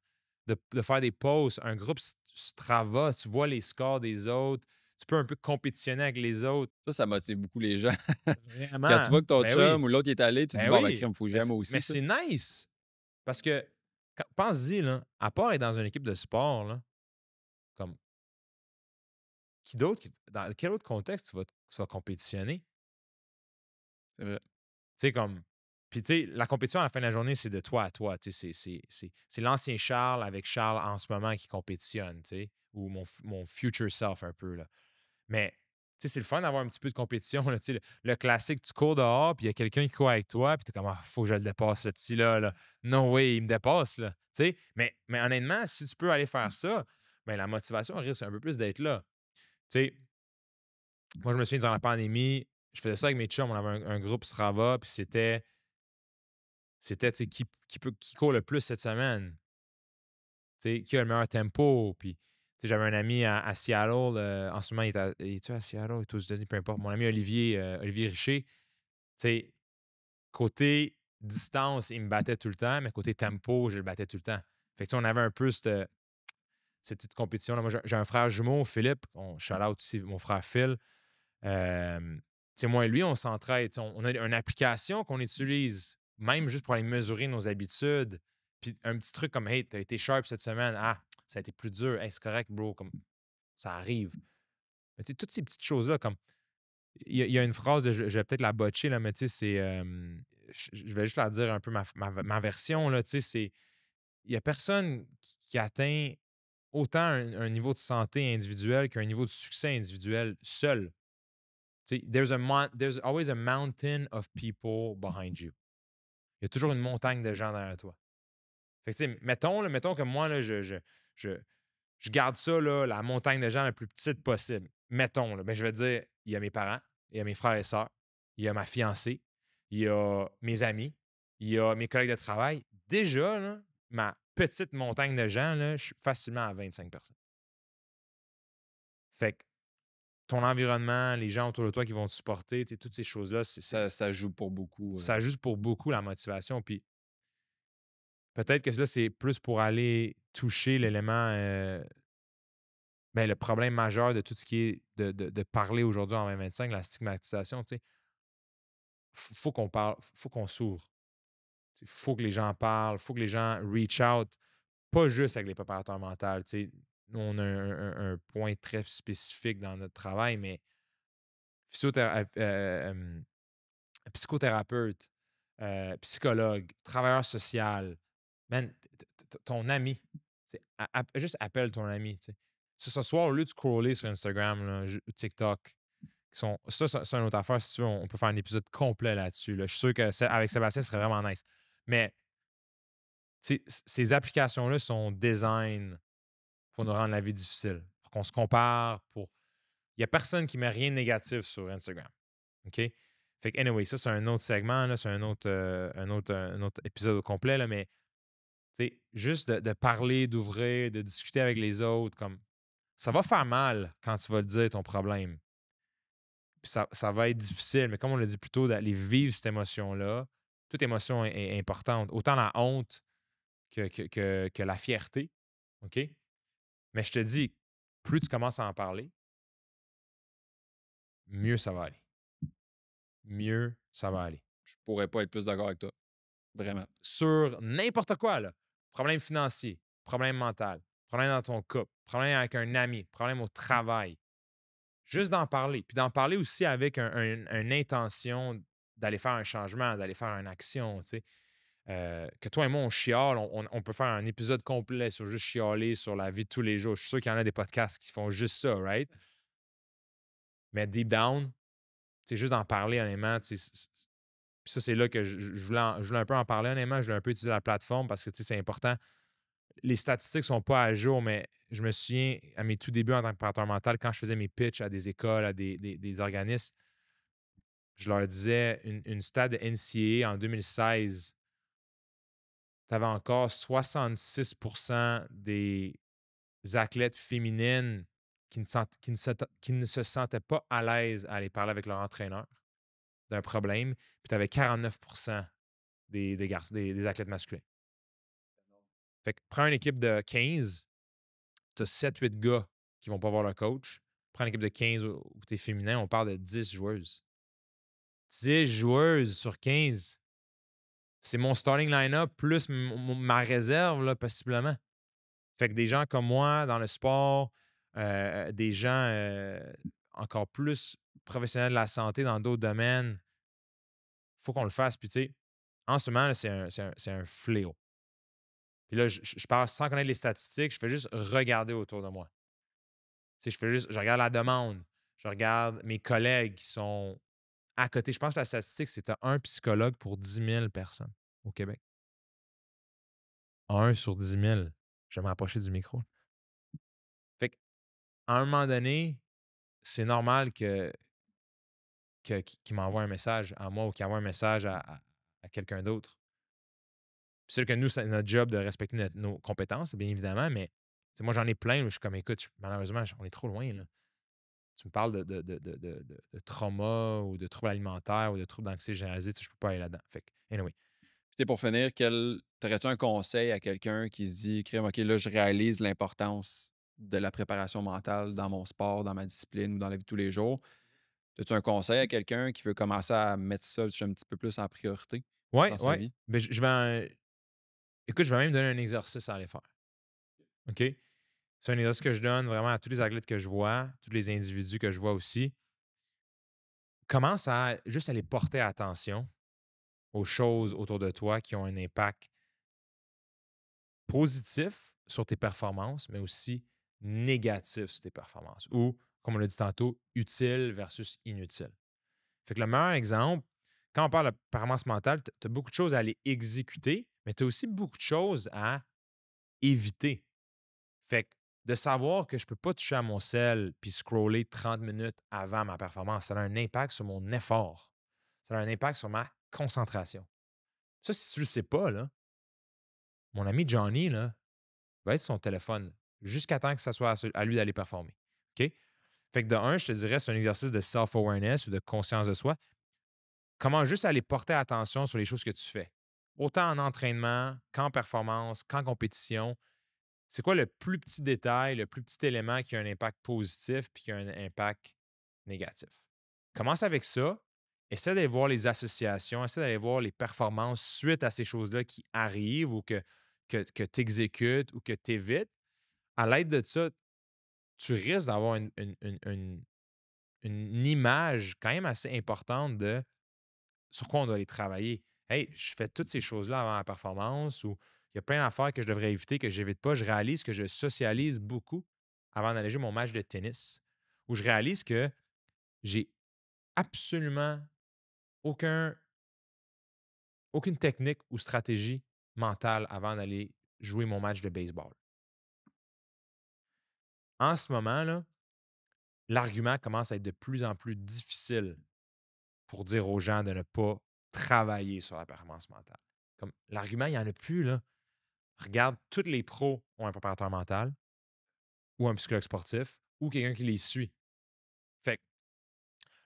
de faire des posts, un groupe Strava, tu vois les scores des autres, tu peux un peu compétitionner avec les autres. Ça motive beaucoup les gens. Quand tu Vraiment. vois que ton Ben oui. chum ou l'autre est allé, tu te dis: Ben «Bon, ben, oui. crème, faut que Mais j'aille c'est moi mais aussi, ça». c'est nice. Parce que pense-y, là, à part être dans une équipe de sport, là, comme dans quel autre contexte tu vas compétitionner? C'est vrai. Tu sais, comme. Puis, tu sais, la compétition à la fin de la journée, c'est de toi à toi. Tu sais, c'est l'ancien Charles avec Charles en ce moment qui compétitionne, tu sais, ou mon future self un peu, là. Mais, tu sais, c'est le fun d'avoir un petit peu de compétition, là, tu sais, le classique, tu cours dehors, puis il y a quelqu'un qui court avec toi, puis tu es comme, ah, faut que je le dépasse, ce petit-là, là. No way, il me dépasse, là. Tu sais, mais honnêtement, si tu peux aller faire ça, ben, la motivation risque un peu plus d'être là. Tu sais, moi, je me souviens, durant la pandémie, je faisais ça avec mes chums, on avait un groupe Strava, puis c'était, tu sais, qui court le plus cette semaine? Tu sais, qui a le meilleur tempo? Puis, tu sais, j'avais un ami à Seattle, en ce moment, il est-tu à Seattle? Il est aux États-Unis, peu importe. Mon ami Olivier Richer, tu sais, côté distance, il me battait tout le temps, mais côté tempo, je le battais tout le temps. Fait que, tu sais, on avait un peu cette petite compétition-là. Moi, j'ai un frère jumeau, Philippe. Shout out aussi mon frère Phil. Tu sais, moi et lui, on s'entraide. Tu sais, on a une application qu'on utilise, même juste pour aller mesurer nos habitudes. Puis un petit truc comme, hey, t'as été sharp cette semaine. Ah, ça a été plus dur. Hey, c'est correct, bro. Comme, ça arrive. Mais tu sais, toutes ces petites choses-là, comme, il y a une phrase, je vais peut-être la botcher, là, mais tu sais, c'est. Je vais juste la dire un peu ma version, là. Tu sais, c'est. Il n'y a personne qui atteint autant un niveau de santé individuel qu'un niveau de succès individuel seul. Tu sais, there's always a mountain of people behind you. Il y a toujours une montagne de gens derrière toi. Fait que, tu sais, mettons que moi, là, je, je garde ça, là, la montagne de gens la plus petite possible. Mettons, là, ben, je vais dire, il y a mes parents, il y a mes frères et sœurs, il y a ma fiancée, il y a mes amis, il y a mes collègues de travail. Déjà, là, ma petite montagne de gens, là, je suis facilement à 25 personnes. Fait que ton environnement, les gens autour de toi qui vont te supporter, tu sais, toutes ces choses-là, Ça joue pour beaucoup. ça ajuste pour beaucoup la motivation. Puis peut-être que là, c'est plus pour aller toucher l'élément, ben, le problème majeur de tout ce qui est de parler aujourd'hui en 2025, la stigmatisation. Tu sais. Faut qu'on parle, faut qu'on s'ouvre. Il faut que les gens parlent, il faut que les gens reach out, pas juste avec les préparateurs mentaux. Tu sais. Nous, on a un point très spécifique dans notre travail, mais psychothérapeute, psychologue, travailleur social, man, ton ami, juste appelle ton ami. Tu sais. Ce soir, au lieu de scroller sur Instagram, là, TikTok, c'est une autre affaire. Si tu veux, on peut faire un épisode complet là-dessus. Là. Je suis sûr que avec Sébastien, ce serait vraiment nice. Mais tu sais, ces applications-là sont design pour nous rendre la vie difficile, pour qu'on se compare. Il n'y a personne qui met rien de négatif sur Instagram. OK? Fait que, anyway, ça, c'est un autre segment, là, c'est un autre épisode au complet, là, mais tu sais, juste de parler, d'ouvrir, de discuter avec les autres, comme ça va faire mal quand tu vas le dire, ton problème. Puis ça va être difficile, mais comme on l'a dit plus tôt, d'aller vivre cette émotion-là, toute émotion est importante. Autant la honte que la fierté. OK? Mais je te dis, plus tu commences à en parler, mieux ça va aller. Mieux ça va aller. Je pourrais pas être plus d'accord avec toi. Vraiment. Sur n'importe quoi, là. Problème financier, problème mental, problème dans ton couple, problème avec un ami, problème au travail. Juste d'en parler. Puis d'en parler aussi avec une intention d'aller faire un changement, d'aller faire une action, tu sais. Que toi et moi, on chiale, on peut faire un épisode complet sur juste chialer sur la vie de tous les jours. Je suis sûr qu'il y en a des podcasts qui font juste ça, right? Mais deep down, c'est juste d'en parler, honnêtement. Puis ça, c'est là que je voulais un peu en parler, honnêtement. Je voulais un peu utiliser la plateforme parce que c'est important. Les statistiques ne sont pas à jour, mais je me souviens à mes tout débuts en tant que préparateur mental, quand je faisais mes pitchs à des écoles, à des organismes, je leur disais une stat de NCAA en 2016, tu avais encore 66 des athlètes féminines qui ne se sentaient pas à l'aise à aller parler avec leur entraîneur d'un problème, puis tu avais 49 des athlètes masculins. Fait que prends une équipe de 15, tu as 7-8 gars qui vont pas voir leur coach. Prends une équipe de 15 où tu es féminin, on parle de 10 joueuses. 10 joueuses sur 15, c'est mon starting line-up plus ma réserve, là, possiblement. Fait que des gens comme moi dans le sport, des gens encore plus professionnels de la santé dans d'autres domaines, il faut qu'on le fasse. Puis, tu sais, en ce moment, là, c'est un fléau. Puis là, je parle sans connaître les statistiques, je fais juste regarder autour de moi. Tu sais, je regarde la demande, je regarde mes collègues qui sont à côté. Je pense que la statistique, c'est que tu as un psychologue pour 10 000 personnes au Québec. Un sur 10 000. Je vais me rapprocher du micro. Fait qu'à un moment donné, c'est normal qu'il m'envoie un message à moi ou qu'il envoie un message à quelqu'un d'autre. C'est sûr que nous, c'est notre job de respecter nos compétences, bien évidemment, mais moi, j'en ai plein où je suis comme, écoute, malheureusement, on est trop loin. Là. Tu me parles de trauma ou de troubles alimentaires ou de troubles d'anxiété généralisée, je peux pas aller là-dedans. Fait que, anyway. Puis, pour finir, t'aurais-tu un conseil à quelqu'un qui se dit, crème, OK, là, je réalise l'importance de la préparation mentale dans mon sport, dans ma discipline ou dans la vie de tous les jours. As-tu un conseil à quelqu'un qui veut commencer à mettre ça un petit peu plus en priorité Ouais, dans sa ouais. vie? Ben, je vais écoute, je vais même donner un exercice à aller faire. OK? C'est un exercice que je donne vraiment à tous les athlètes que je vois, tous les individus que je vois aussi. Commence à juste aller porter attention aux choses autour de toi qui ont un impact positif sur tes performances, mais aussi négatif sur tes performances ou, comme on l'a dit tantôt, utile versus inutile. Fait que le meilleur exemple, quand on parle de performance mentale, tu as beaucoup de choses à aller exécuter, mais tu as aussi beaucoup de choses à éviter. Fait que de savoir que je ne peux pas toucher à mon sel puis scroller 30 minutes avant ma performance, ça a un impact sur mon effort. Ça a un impact sur ma concentration. Ça, si tu le sais pas, là, mon ami Johnny, là, va être sur son téléphone jusqu'à temps que ça soit à lui d'aller performer. OK? Fait que de un, je te dirais, c'est un exercice de self-awareness ou de conscience de soi. Comment juste aller porter attention sur les choses que tu fais. Autant en entraînement qu'en performance, qu'en compétition. C'est quoi le plus petit détail, le plus petit élément qui a un impact positif puis qui a un impact négatif? Commence avec ça. Essaie d'aller voir les associations, essaie d'aller voir les performances suite à ces choses-là qui arrivent ou que tu exécutes ou que tu évites. À l'aide de ça, tu risques d'avoir une image quand même assez importante de sur quoi on doit aller travailler. Hey, je fais toutes ces choses-là avant la performance ou il y a plein d'affaires que je devrais éviter, que je n'évite pas. Je réalise que je socialise beaucoup avant d'aller jouer mon match de tennis, où je réalise que j'ai absolument aucun, aucune technique ou stratégie mentale avant d'aller jouer mon match de baseball. En ce moment, là, l'argument commence à être de plus en plus difficile pour dire aux gens de ne pas travailler sur la performance mentale. Comme l'argument, il n'y en a plus, là. Regarde, tous les pros ont un préparateur mental ou un psychologue sportif ou quelqu'un qui les suit. Fait que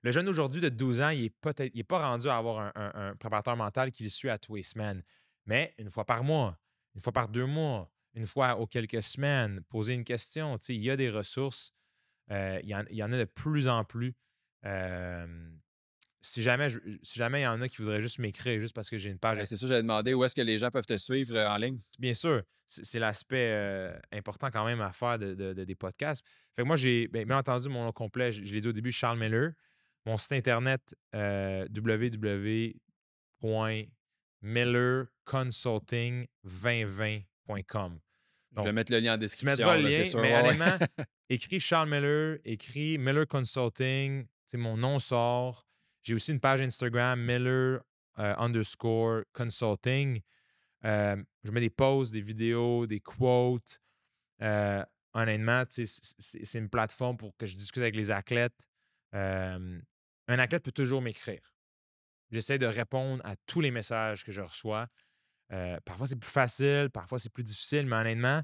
le jeune aujourd'hui de 12 ans, il est pas rendu à avoir un préparateur mental qui le suit à tous les semaines. Mais une fois par mois, une fois par 2 mois, une fois aux quelques semaines, poser une question. Tu sais, il y a des ressources. Il y en a de plus en plus. Euh, si jamais il y en a qui voudraient juste m'écrire juste parce que j'ai une page. Ben, c'est ça, j'allais demander où est-ce que les gens peuvent te suivre en ligne? Bien sûr, c'est l'aspect important quand même à faire des podcasts. Fait que moi, bien entendu, mon nom complet, je l'ai dit au début, Charles Miller. Mon site internet, www.millerconsulting2020.com. Je vais Donc, mettre le lien en tu mettras description, le là, c'est lien, sûr. mais Ouais, ouais. honnêtement, écris Charles Miller, écris Miller Consulting, mon nom sort. J'ai aussi une page Instagram, Miller underscore consulting. Je mets des posts, des vidéos, des quotes. Euh, Honnêtement, c'est une plateforme pour que je discute avec les athlètes. Un athlète peut toujours m'écrire. J'essaie de répondre à tous les messages que je reçois. Parfois, c'est plus facile, parfois, c'est plus difficile, mais honnêtement,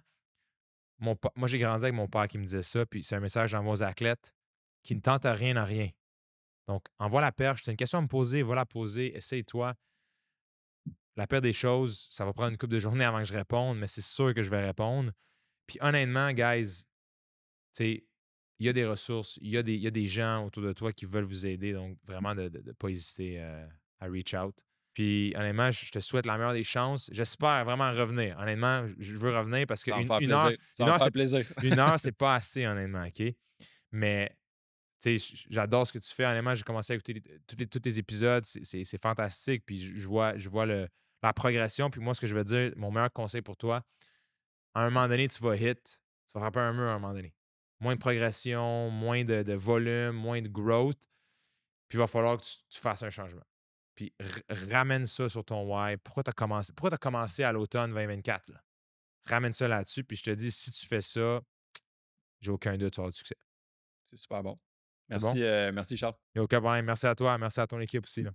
moi, j'ai grandi avec mon père qui me disait ça, puis c'est un message que j'envoie aux athlètes qui ne tentent à rien à rien. Donc, envoie la perche. Tu as une question à me poser, va la poser, essaye-toi. La pire des choses, ça va prendre une couple de journées avant que je réponde, mais c'est sûr que je vais répondre. Puis honnêtement, guys, tu sais, il y a des ressources, il y a des gens autour de toi qui veulent vous aider. Donc, vraiment, de ne pas hésiter à reach out. Puis honnêtement, je te souhaite la meilleure des chances. J'espère vraiment revenir. Honnêtement, je veux revenir parce Ça va me qu'une faire une heure, plaisir. Ça une va me heure, faire c'est, plaisir. une heure, c'est pas assez, honnêtement, OK? Mais tu sais, j'adore ce que tu fais. Honnêtement, j'ai commencé à écouter tous tes épisodes. C'est fantastique. Puis je vois la progression. Puis moi, ce que je veux dire, mon meilleur conseil pour toi, à un moment donné, tu vas hit, tu vas frapper un mur à un moment donné. Moins de progression, moins de volume, moins de growth. Puis il va falloir que tu fasses un changement. Puis ramène ça sur ton why. Pourquoi tu as commencé à l'automne 2024? Là? Ramène ça là-dessus. Puis je te dis, si tu fais ça, j'ai aucun doute, tu auras du succès. C'est super bon. C'est bon? Merci, Charles. Il n'y a aucun problème. Merci à toi. Merci à ton équipe aussi. Là.